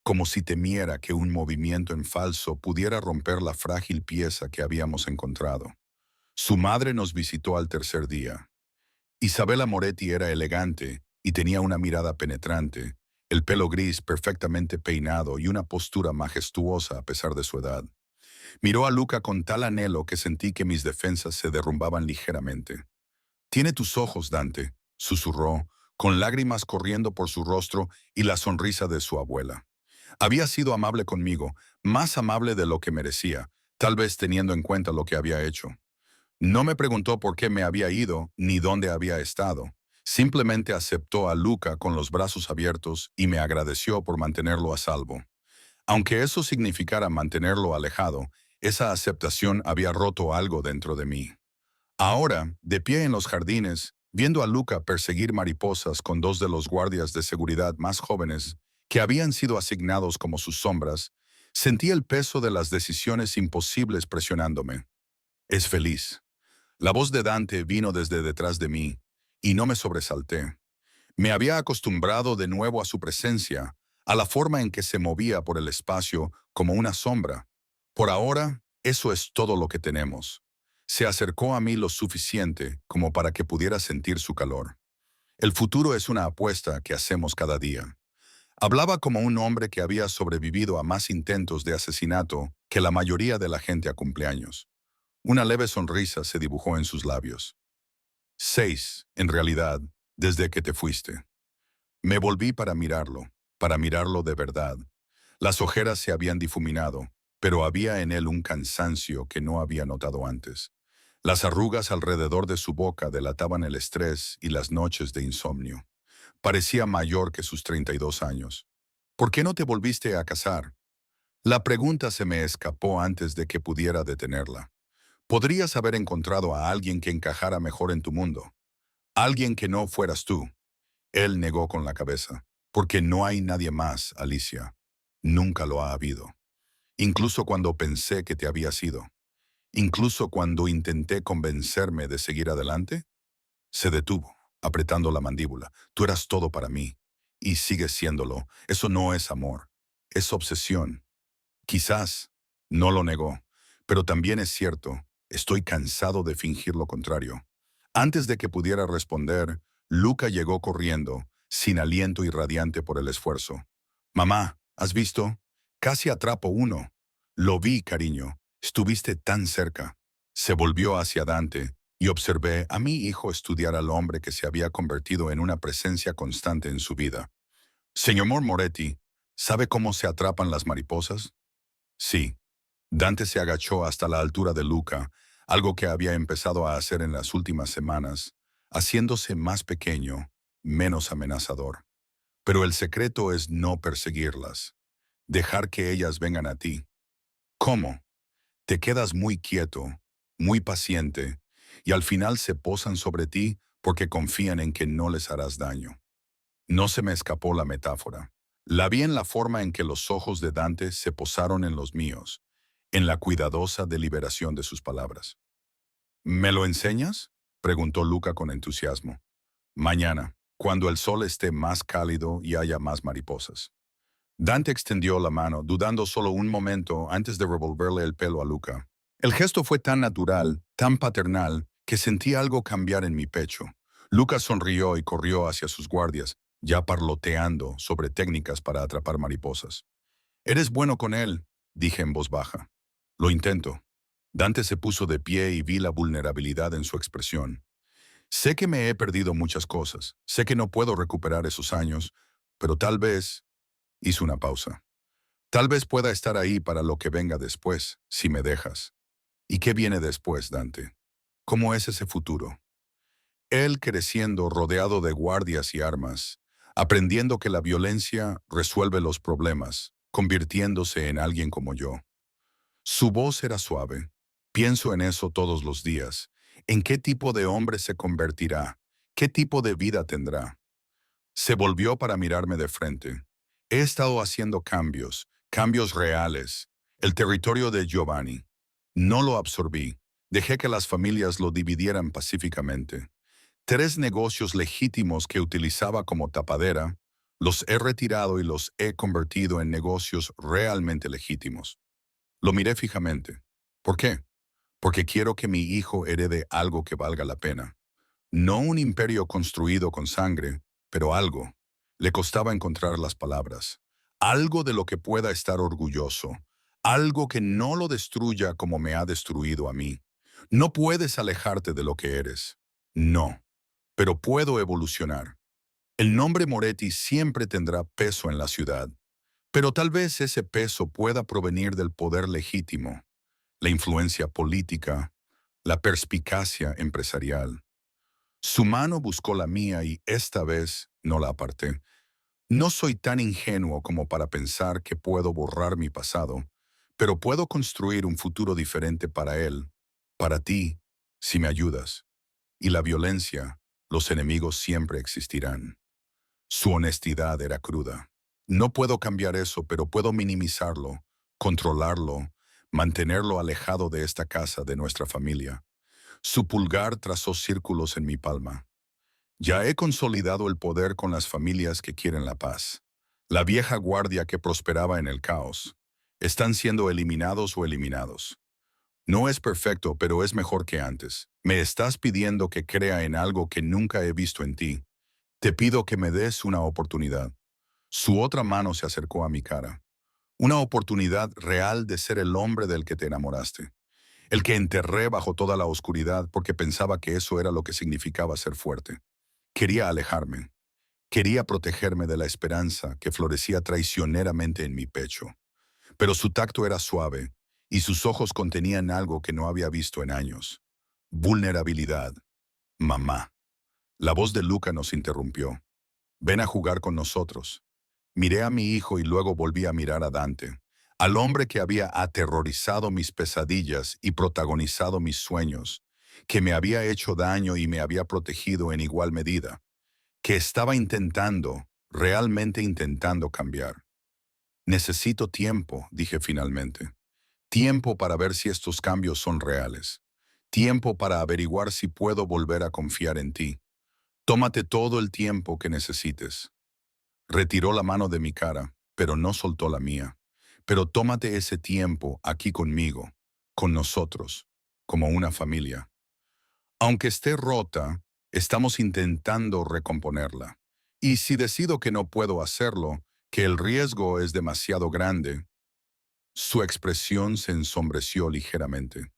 como si temiera que un movimiento en falso pudiera romper la frágil pieza que habíamos encontrado. Su madre nos visitó al tercer día. Isabella Moretti era elegante y tenía una mirada penetrante, el pelo gris perfectamente peinado y una postura majestuosa a pesar de su edad. Miró a Luca con tal anhelo que sentí que mis defensas se derrumbaban ligeramente. «Tiene tus ojos, Dante», susurró, con lágrimas corriendo por su rostro y la sonrisa de su abuela. Había sido amable conmigo, más amable de lo que merecía, tal vez teniendo en cuenta lo que había hecho. No me preguntó por qué me había ido ni dónde había estado. Simplemente aceptó a Luca con los brazos abiertos y me agradeció por mantenerlo a salvo. Aunque eso significara mantenerlo alejado, esa aceptación había roto algo dentro de mí. Ahora, de pie en los jardines, viendo a Luca perseguir mariposas con dos de los guardias de seguridad más jóvenes que habían sido asignados como sus sombras, sentí el peso de las decisiones imposibles presionándome. Es feliz. La voz de Dante vino desde detrás de mí, y no me sobresalté. Me había acostumbrado de nuevo a su presencia, a la forma en que se movía por el espacio como una sombra. Por ahora, eso es todo lo que tenemos. Se acercó a mí lo suficiente como para que pudiera sentir su calor. El futuro es una apuesta que hacemos cada día. Hablaba como un hombre que había sobrevivido a más intentos de asesinato que la mayoría de la gente a cumpleaños. Una leve sonrisa se dibujó en sus labios. 6, en realidad, desde que te fuiste. Me volví para mirarlo de verdad. Las ojeras se habían difuminado, pero había en él un cansancio que no había notado antes. Las arrugas alrededor de su boca delataban el estrés y las noches de insomnio. Parecía mayor que sus 32 años. ¿Por qué no te volviste a casar? La pregunta se me escapó antes de que pudiera detenerla. Podrías haber encontrado a alguien que encajara mejor en tu mundo. Alguien que no fueras tú. Él negó con la cabeza. Porque no hay nadie más, Alicia. Nunca lo ha habido. Incluso cuando pensé que te había sido. Incluso cuando intenté convencerme de seguir adelante. Se detuvo, apretando la mandíbula. Tú eras todo para mí. Y sigues siéndolo. Eso no es amor. Es obsesión. Quizás. No lo negó. Pero también es cierto. Estoy cansado de fingir lo contrario. Antes de que pudiera responder, Luca llegó corriendo, sin aliento y radiante por el esfuerzo. Mamá, ¿has visto? Casi atrapo uno. Lo vi, cariño. Estuviste tan cerca. Se volvió hacia Dante y observé a mi hijo estudiar al hombre que se había convertido en una presencia constante en su vida. Señor Moretti, ¿sabe cómo se atrapan las mariposas? Sí. Dante se agachó hasta la altura de Luca, algo que había empezado a hacer en las últimas semanas, haciéndose más pequeño, menos amenazador. Pero el secreto es no perseguirlas, dejar que ellas vengan a ti. ¿Cómo? Te quedas muy quieto, muy paciente, y al final se posan sobre ti porque confían en que no les harás daño. No se me escapó la metáfora. La vi en la forma en que los ojos de Dante se posaron en los míos, en la cuidadosa deliberación de sus palabras. ¿Me lo enseñas? Preguntó Luca con entusiasmo. Mañana, cuando el sol esté más cálido y haya más mariposas. Dante extendió la mano, dudando solo un momento antes de revolverle el pelo a Luca. El gesto fue tan natural, tan paternal, que sentí algo cambiar en mi pecho. Luca sonrió y corrió hacia sus guardias, ya parloteando sobre técnicas para atrapar mariposas. «Eres bueno con él», dije en voz baja. «Lo intento». Dante se puso de pie y vi la vulnerabilidad en su expresión. «Sé que me he perdido muchas cosas, sé que no puedo recuperar esos años, pero tal vez...» Hizo una pausa. «Tal vez pueda estar ahí para lo que venga después, si me dejas». «¿Y qué viene después, Dante? ¿Cómo es ese futuro?» Él creciendo rodeado de guardias y armas, aprendiendo que la violencia resuelve los problemas, convirtiéndose en alguien como yo. Su voz era suave. Pienso en eso todos los días. ¿En qué tipo de hombre se convertirá? ¿Qué tipo de vida tendrá? Se volvió para mirarme de frente. He estado haciendo cambios, cambios reales. El territorio de Giovanni. No lo absorbí. Dejé que las familias lo dividieran pacíficamente. 3 negocios legítimos que utilizaba como tapadera, los he retirado y los he convertido en negocios realmente legítimos. Lo miré fijamente. ¿Por qué? Porque quiero que mi hijo herede algo que valga la pena. No un imperio construido con sangre, pero algo. Le costaba encontrar las palabras. Algo de lo que pueda estar orgulloso. Algo que no lo destruya como me ha destruido a mí. No puedes alejarte de lo que eres. No. Pero puedo evolucionar. El nombre Moretti siempre tendrá peso en la ciudad. Pero tal vez ese peso pueda provenir del poder legítimo, la influencia política, la perspicacia empresarial. Su mano buscó la mía y esta vez no la aparté. No soy tan ingenuo como para pensar que puedo borrar mi pasado, pero puedo construir un futuro diferente para él, para ti, si me ayudas. Y la violencia, los enemigos siempre existirán. Su honestidad era cruda. No puedo cambiar eso, pero puedo minimizarlo, controlarlo, mantenerlo alejado de esta casa, de nuestra familia. Su pulgar trazó círculos en mi palma. Ya he consolidado el poder con las familias que quieren la paz. La vieja guardia que prosperaba en el caos. Están siendo eliminados o eliminados. No es perfecto, pero es mejor que antes. Me estás pidiendo que crea en algo que nunca he visto en ti. Te pido que me des una oportunidad. Su otra mano se acercó a mi cara. Una oportunidad real de ser el hombre del que te enamoraste. El que enterré bajo toda la oscuridad porque pensaba que eso era lo que significaba ser fuerte. Quería alejarme. Quería protegerme de la esperanza que florecía traicioneramente en mi pecho. Pero su tacto era suave y sus ojos contenían algo que no había visto en años. Vulnerabilidad. Mamá. La voz de Luca nos interrumpió. Ven a jugar con nosotros. Miré a mi hijo y luego volví a mirar a Dante. al hombre que había aterrorizado mis pesadillas y protagonizado mis sueños, que me había hecho daño y me había protegido en igual medida, que estaba intentando, realmente intentando cambiar. Necesito tiempo, dije finalmente. Tiempo para ver si estos cambios son reales. Tiempo para averiguar si puedo volver a confiar en ti. Tómate todo el tiempo que necesites. Retiró la mano de mi cara, pero no soltó la mía. Pero tómate ese tiempo aquí conmigo, con nosotros, como una familia. Aunque esté rota, estamos intentando recomponerla. Y si decido que no puedo hacerlo, que el riesgo es demasiado grande, su expresión se ensombreció ligeramente.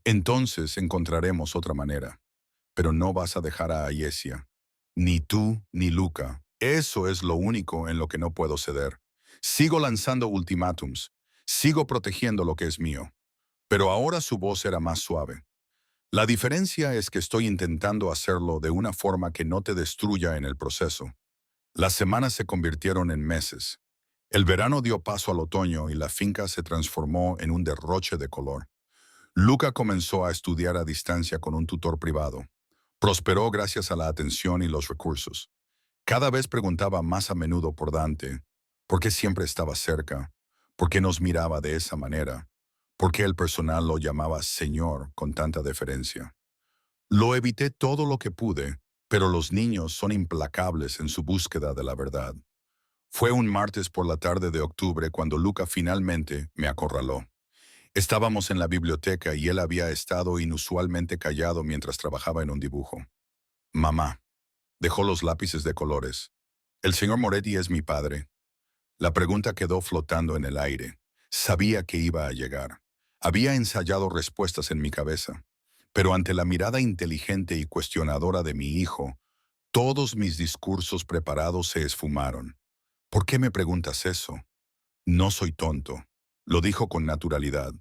Entonces encontraremos otra manera. Pero no vas a dejar a Ayesia. Ni tú, ni Luca. Eso es lo único en lo que no puedo ceder. Sigo lanzando ultimátums. Sigo protegiendo lo que es mío. Pero ahora su voz era más suave. La diferencia es que estoy intentando hacerlo de una forma que no te destruya en el proceso. Las semanas se convirtieron en meses. El verano dio paso al otoño y la finca se transformó en un derroche de color. Luca comenzó a estudiar a distancia con un tutor privado. Prosperó gracias a la atención y los recursos. Cada vez preguntaba más a menudo por Dante, por qué siempre estaba cerca, por qué nos miraba de esa manera, por qué el personal lo llamaba señor con tanta deferencia. Lo evité todo lo que pude, pero los niños son implacables en su búsqueda de la verdad. Fue un martes por la tarde de octubre cuando Luca finalmente me acorraló. Estábamos en la biblioteca y él había estado inusualmente callado mientras trabajaba en un dibujo. Mamá, dejó los lápices de colores. ¿El señor Moretti es mi padre? La pregunta quedó flotando en el aire. Sabía que iba a llegar. Había ensayado respuestas en mi cabeza. Pero ante la mirada inteligente y cuestionadora de mi hijo, todos mis discursos preparados se esfumaron. ¿Por qué me preguntas eso? No soy tonto. Lo dijo con naturalidad.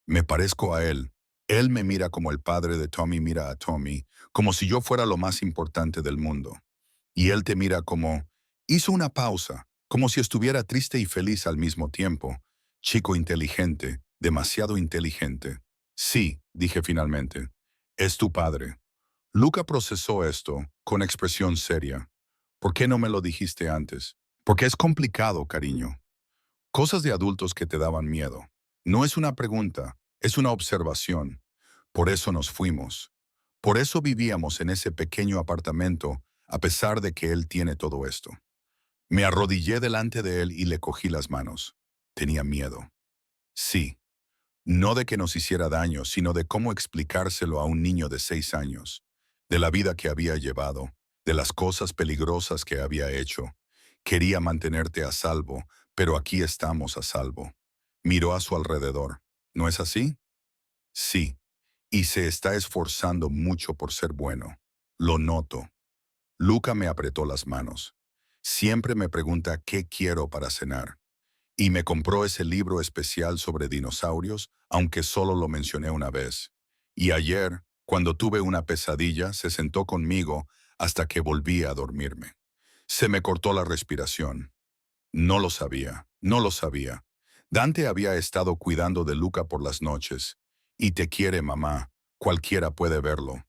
Me parezco a él. Él me mira como el padre de Tommy mira a Tommy, como si yo fuera lo más importante del mundo. Y él te mira como... Hizo una pausa, como si estuviera triste y feliz al mismo tiempo. Chico inteligente, demasiado inteligente. Sí, dije finalmente. Es tu padre. Luca procesó esto con expresión seria. ¿Por qué no me lo dijiste antes? Porque es complicado, cariño. Cosas de adultos que te daban miedo. No es una pregunta, es una observación. Por eso nos fuimos. Por eso vivíamos en ese pequeño apartamento, a pesar de que él tiene todo esto. Me arrodillé delante de él y le cogí las manos. Tenía miedo. Sí, no de que nos hiciera daño, sino de cómo explicárselo a un niño de 6 años, de la vida que había llevado, de las cosas peligrosas que había hecho. Quería mantenerte a salvo, pero aquí estamos a salvo. Miró a su alrededor. ¿No es así? Sí, y se está esforzando mucho por ser bueno. Lo noto. Luca me apretó las manos. Siempre me pregunta qué quiero para cenar. Y me compró ese libro especial sobre dinosaurios, aunque solo lo mencioné una vez. Y ayer, cuando tuve una pesadilla, se sentó conmigo hasta que volví a dormirme. Se me cortó la respiración. No lo sabía, no lo sabía. Dante había estado cuidando de Luca por las noches. Y te quiere, mamá. Cualquiera puede verlo.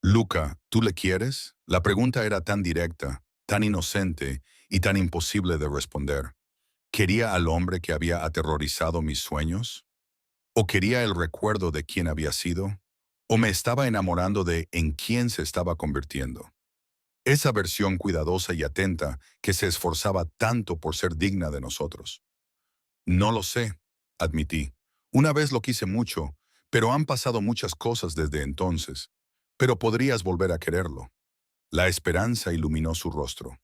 Luca, ¿tú le quieres? La pregunta era tan directa, tan inocente y tan imposible de responder. ¿Quería al hombre que había aterrorizado mis sueños? ¿O quería el recuerdo de quién había sido? ¿O me estaba enamorando de en quién se estaba convirtiendo? Esa versión cuidadosa y atenta que se esforzaba tanto por ser digna de nosotros. No lo sé, admití. Una vez lo quise mucho, pero han pasado muchas cosas desde entonces. Pero podrías volver a quererlo. La esperanza iluminó su rostro.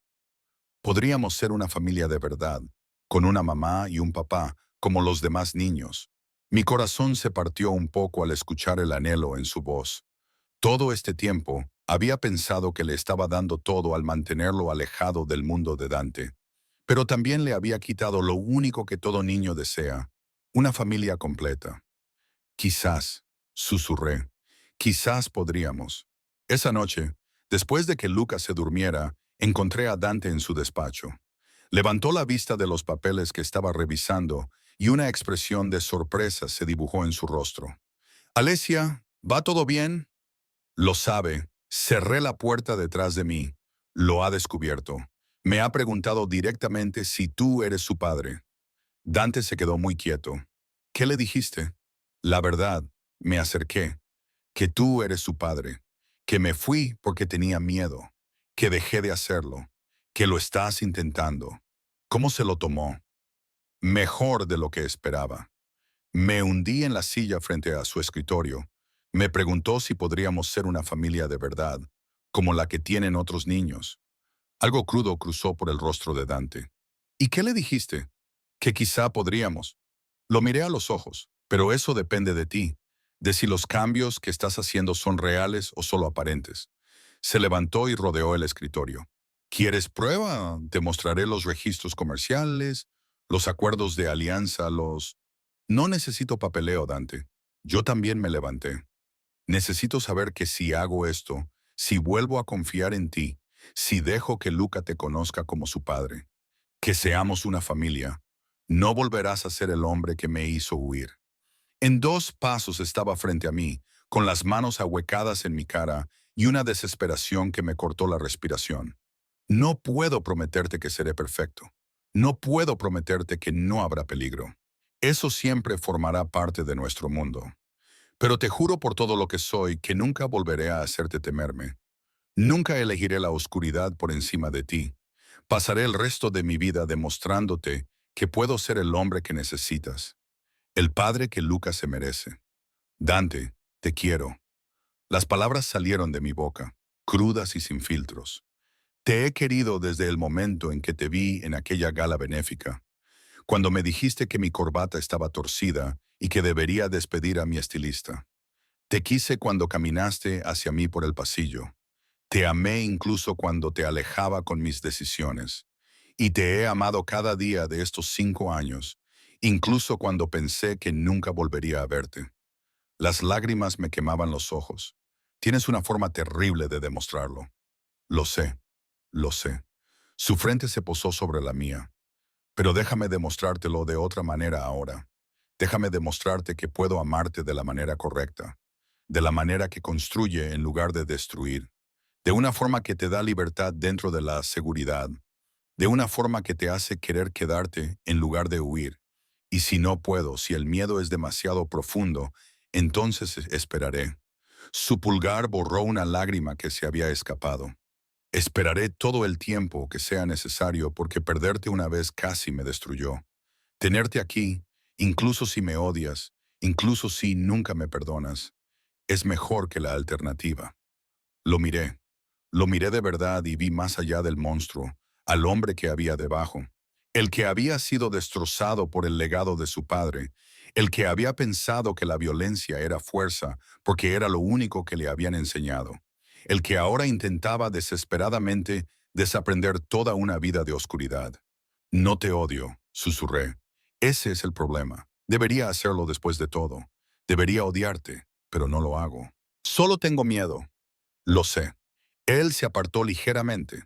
Podríamos ser una familia de verdad, con una mamá y un papá, como los demás niños. Mi corazón se partió un poco al escuchar el anhelo en su voz. Todo este tiempo, había pensado que le estaba dando todo al mantenerlo alejado del mundo de Dante. Pero también le había quitado lo único que todo niño desea, una familia completa. Quizás, susurré, quizás podríamos. Esa noche, después de que Lucas se durmiera, encontré a Dante en su despacho. Levantó la vista de los papeles que estaba revisando y una expresión de sorpresa se dibujó en su rostro. Alesia, ¿va todo bien? Lo sabe. Cerré la puerta detrás de mí. Lo ha descubierto. Me ha preguntado directamente si tú eres su padre. Dante se quedó muy quieto. ¿Qué le dijiste? La verdad, me acerqué. Que tú eres su padre. Que me fui porque tenía miedo. Que dejé de hacerlo. Que lo estás intentando. ¿Cómo se lo tomó? Mejor de lo que esperaba. Me hundí en la silla frente a su escritorio. Me preguntó si podríamos ser una familia de verdad, como la que tienen otros niños. Algo crudo cruzó por el rostro de Dante. ¿Y qué le dijiste? Que quizá podríamos. Lo miré a los ojos, pero eso depende de ti, de si los cambios que estás haciendo son reales o solo aparentes. Se levantó y rodeó el escritorio. ¿Quieres prueba? Te mostraré los registros comerciales, los acuerdos de alianza, los... No necesito papeleo, Dante. Yo también me levanté. Necesito saber que si hago esto, si vuelvo a confiar en ti, si dejo que Luca te conozca como su padre, que seamos una familia, no volverás a ser el hombre que me hizo huir. En 2 pasos estaba frente a mí, con las manos ahuecadas en mi cara y una desesperación que me cortó la respiración. No puedo prometerte que seré perfecto. No puedo prometerte que no habrá peligro. Eso siempre formará parte de nuestro mundo. Pero te juro por todo lo que soy que nunca volveré a hacerte temerme. Nunca elegiré la oscuridad por encima de ti. Pasaré el resto de mi vida demostrándote que puedo ser el hombre que necesitas, el padre que Lucas se merece. Dante, te quiero. Las palabras salieron de mi boca, crudas y sin filtros. Te he querido desde el momento en que te vi en aquella gala benéfica, cuando me dijiste que mi corbata estaba torcida y que debería despedir a mi estilista. Te quise cuando caminaste hacia mí por el pasillo. Te amé incluso cuando te alejaba con mis decisiones. Y te he amado cada día de estos 5 años, incluso cuando pensé que nunca volvería a verte. Las lágrimas me quemaban los ojos. Tienes una forma terrible de demostrarlo. Lo sé, lo sé. Su frente se posó sobre la mía. Pero déjame demostrártelo de otra manera ahora. Déjame demostrarte que puedo amarte de la manera correcta, de la manera que construye en lugar de destruir, de una forma que te da libertad dentro de la seguridad, de una forma que te hace querer quedarte en lugar de huir. Y si no puedo, si el miedo es demasiado profundo, entonces esperaré. Su pulgar borró una lágrima que se había escapado. Esperaré todo el tiempo que sea necesario porque perderte una vez casi me destruyó. Tenerte aquí, incluso si me odias, incluso si nunca me perdonas, es mejor que la alternativa. Lo miré. Lo miré de verdad y vi más allá del monstruo, al hombre que había debajo, el que había sido destrozado por el legado de su padre, el que había pensado que la violencia era fuerza porque era lo único que le habían enseñado, el que ahora intentaba desesperadamente desaprender toda una vida de oscuridad. No te odio, susurré. Ese es el problema. Debería hacerlo después de todo. Debería odiarte, pero no lo hago. Solo tengo miedo. Lo sé. Él se apartó ligeramente.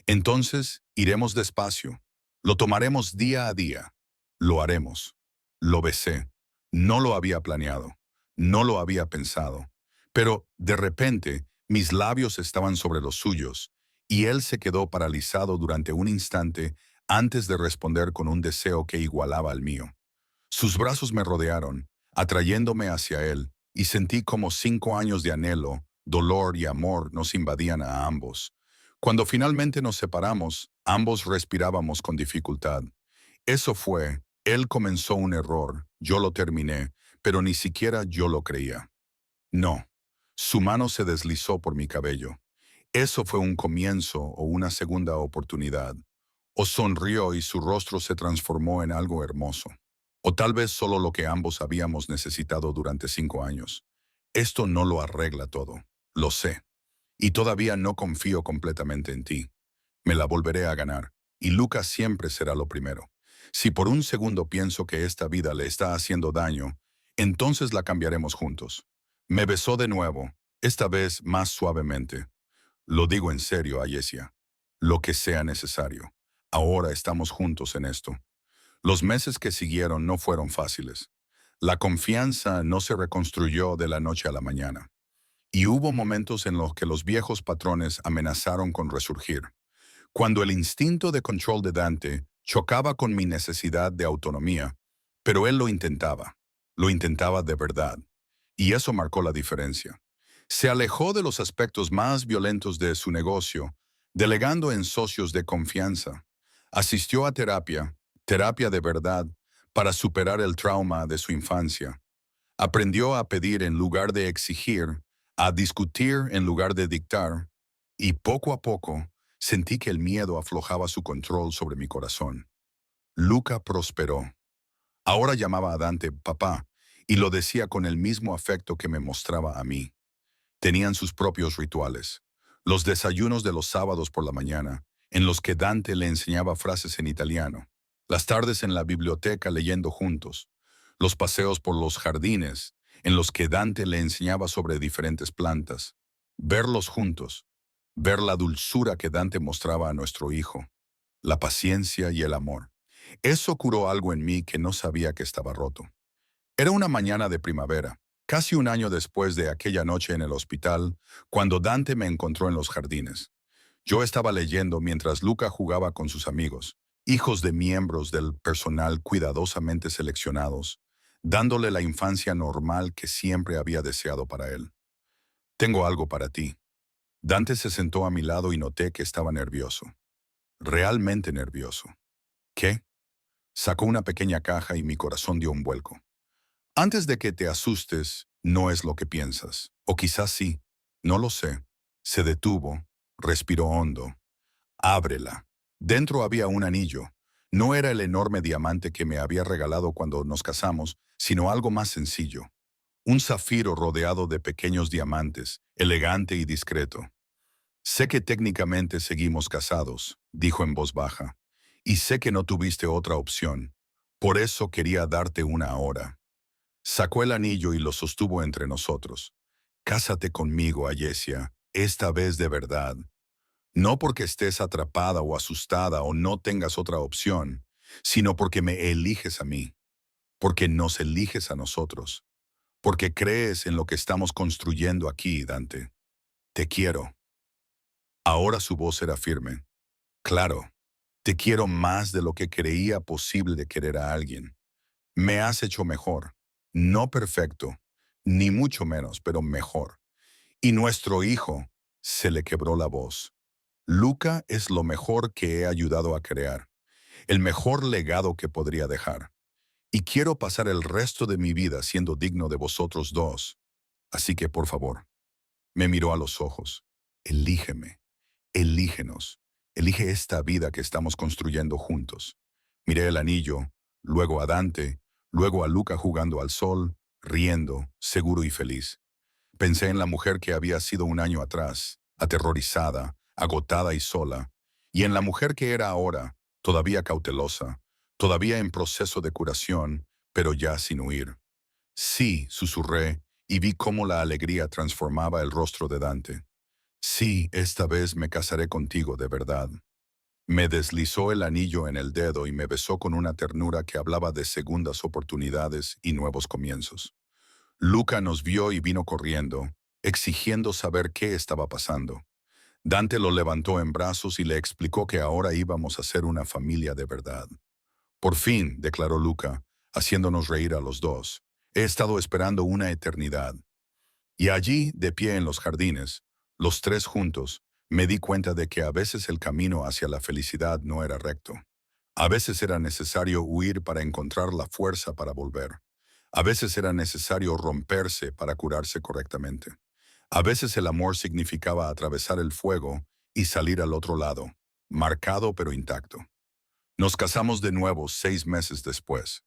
Entonces, iremos despacio. Lo tomaremos día a día. Lo haremos. Lo besé. No lo había planeado. No lo había pensado. Pero, de repente, mis labios estaban sobre los suyos, y él se quedó paralizado durante un instante antes de responder con un deseo que igualaba al mío. Sus brazos me rodearon, atrayéndome hacia él, y sentí como 5 años de anhelo, dolor y amor nos invadían a ambos. Cuando finalmente nos separamos, ambos respirábamos con dificultad. Eso fue, él comenzó un error, yo lo terminé, pero ni siquiera yo lo creía. No. Su mano se deslizó por mi cabello. Eso fue un comienzo o una segunda oportunidad. O sonrió y su rostro se transformó en algo hermoso. O tal vez solo lo que ambos habíamos necesitado durante 5 años. Esto no lo arregla todo. Lo sé. Y todavía no confío completamente en ti. Me la volveré a ganar. Y Lucas siempre será lo primero. Si por un segundo pienso que esta vida le está haciendo daño, entonces la cambiaremos juntos. Me besó de nuevo, esta vez más suavemente. Lo digo en serio, Ayesia. Lo que sea necesario. Ahora estamos juntos en esto. Los meses que siguieron no fueron fáciles. La confianza no se reconstruyó de la noche a la mañana. Y hubo momentos en los que los viejos patrones amenazaron con resurgir. Cuando el instinto de control de Dante chocaba con mi necesidad de autonomía, pero él lo intentaba de verdad, y eso marcó la diferencia. Se alejó de los aspectos más violentos de su negocio, delegando en socios de confianza. Asistió a terapia de verdad, para superar el trauma de su infancia. Aprendió a pedir en lugar de exigir, a discutir en lugar de dictar, y poco a poco sentí que el miedo aflojaba su control sobre mi corazón. Luca prosperó. Ahora llamaba a Dante papá, y lo decía con el mismo afecto que me mostraba a mí. Tenían sus propios rituales. Los desayunos de los sábados por la mañana, en los que Dante le enseñaba frases en italiano. Las tardes en la biblioteca leyendo juntos. Los paseos por los jardines, en los que Dante le enseñaba sobre diferentes plantas. Verlos juntos. Ver la dulzura que Dante mostraba a nuestro hijo. La paciencia y el amor. Eso curó algo en mí que no sabía que estaba roto. Era una mañana de primavera, casi un año después de aquella noche en el hospital, cuando Dante me encontró en los jardines. Yo estaba leyendo mientras Luca jugaba con sus amigos, hijos de miembros del personal cuidadosamente seleccionados, dándole la infancia normal que siempre había deseado para él. Tengo algo para ti. Dante se sentó a mi lado y noté que estaba nervioso. Realmente nervioso. ¿Qué? Sacó una pequeña caja y mi corazón dio un vuelco. Antes de que te asustes, no es lo que piensas. O quizás sí, no lo sé. Se detuvo, respiró hondo. Ábrela. Dentro había un anillo. No era el enorme diamante que me había regalado cuando nos casamos, sino algo más sencillo. Un zafiro rodeado de pequeños diamantes, elegante y discreto. Sé que técnicamente seguimos casados, dijo en voz baja, y sé que no tuviste otra opción. Por eso quería darte una ahora. Sacó el anillo y lo sostuvo entre nosotros. Cásate conmigo, Ayesia, esta vez de verdad. No porque estés atrapada o asustada o no tengas otra opción, sino porque me eliges a mí, porque nos eliges a nosotros, porque crees en lo que estamos construyendo aquí, Dante. Te quiero. Ahora su voz era firme. Claro, te quiero más de lo que creía posible de querer a alguien. Me has hecho mejor. No perfecto, ni mucho menos, pero mejor. Y nuestro hijo, se le quebró la voz. Luca es lo mejor que he ayudado a crear, el mejor legado que podría dejar. Y quiero pasar el resto de mi vida siendo digno de vosotros dos. Así que, por favor, me miró a los ojos. Elígeme, elígenos, elige esta vida que estamos construyendo juntos. Miré el anillo, luego a Dante, luego a Luca jugando al sol, riendo, seguro y feliz. Pensé en la mujer que había sido un año atrás, aterrorizada, agotada y sola, y en la mujer que era ahora, todavía cautelosa, todavía en proceso de curación, pero ya sin huir. Sí, susurré, y vi cómo la alegría transformaba el rostro de Dante. Sí, esta vez me casaré contigo de verdad. Me deslizó el anillo en el dedo y me besó con una ternura que hablaba de segundas oportunidades y nuevos comienzos. Luca nos vio y vino corriendo, exigiendo saber qué estaba pasando. Dante lo levantó en brazos y le explicó que ahora íbamos a ser una familia de verdad. Por fin, declaró Luca, haciéndonos reír a los dos. He estado esperando una eternidad. Y allí, de pie en los jardines, los tres juntos, me di cuenta de que a veces el camino hacia la felicidad no era recto. A veces era necesario huir para encontrar la fuerza para volver. A veces era necesario romperse para curarse correctamente. A veces el amor significaba atravesar el fuego y salir al otro lado, marcado pero intacto. Nos casamos de nuevo 6 meses después.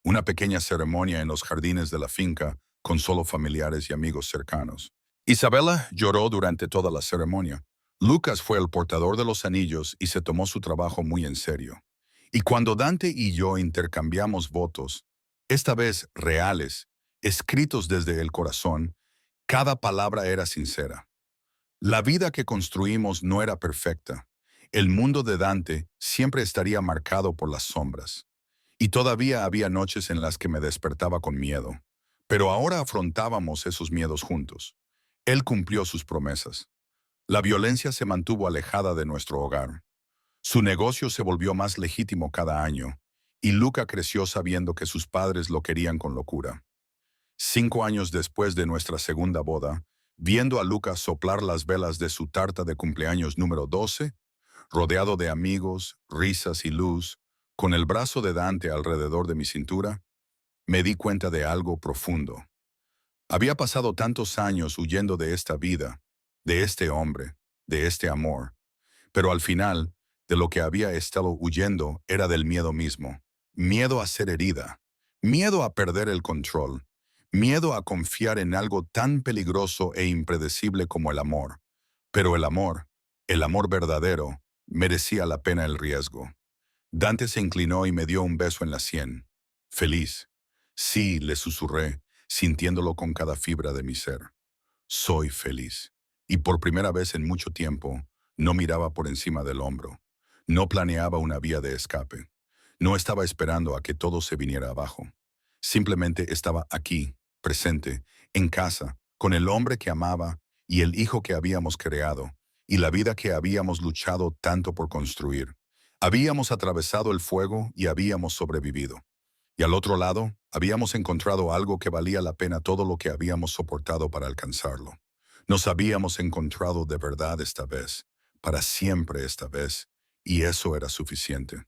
Una pequeña ceremonia en los jardines de la finca con solo familiares y amigos cercanos. Isabela lloró durante toda la ceremonia. Lucas fue el portador de los anillos y se tomó su trabajo muy en serio. Y cuando Dante y yo intercambiamos votos, esta vez reales, escritos desde el corazón, cada palabra era sincera. La vida que construimos no era perfecta. El mundo de Dante siempre estaría marcado por las sombras. Y todavía había noches en las que me despertaba con miedo. Pero ahora afrontábamos esos miedos juntos. Él cumplió sus promesas. La violencia se mantuvo alejada de nuestro hogar. Su negocio se volvió más legítimo cada año, y Luca creció sabiendo que sus padres lo querían con locura. 5 años después de nuestra segunda boda, viendo a Luca soplar las velas de su tarta de cumpleaños número 12, rodeado de amigos, risas y luz, con el brazo de Dante alrededor de mi cintura, me di cuenta de algo profundo. Había pasado tantos años huyendo de esta vida, de este hombre, de este amor, pero al final, de lo que había estado huyendo era del miedo mismo. Miedo a ser herida, miedo a perder el control, miedo a confiar en algo tan peligroso e impredecible como el amor. Pero el amor verdadero, merecía la pena el riesgo. Dante se inclinó y me dio un beso en la sien. Feliz. Sí, le susurré, sintiéndolo con cada fibra de mi ser. Soy feliz. Y por primera vez en mucho tiempo, no miraba por encima del hombro. No planeaba una vía de escape. No estaba esperando a que todo se viniera abajo. Simplemente estaba aquí, presente, en casa, con el hombre que amaba y el hijo que habíamos creado, y la vida que habíamos luchado tanto por construir. Habíamos atravesado el fuego y habíamos sobrevivido. Y al otro lado, habíamos encontrado algo que valía la pena todo lo que habíamos soportado para alcanzarlo. Nos habíamos encontrado de verdad esta vez, para siempre esta vez, y eso era suficiente.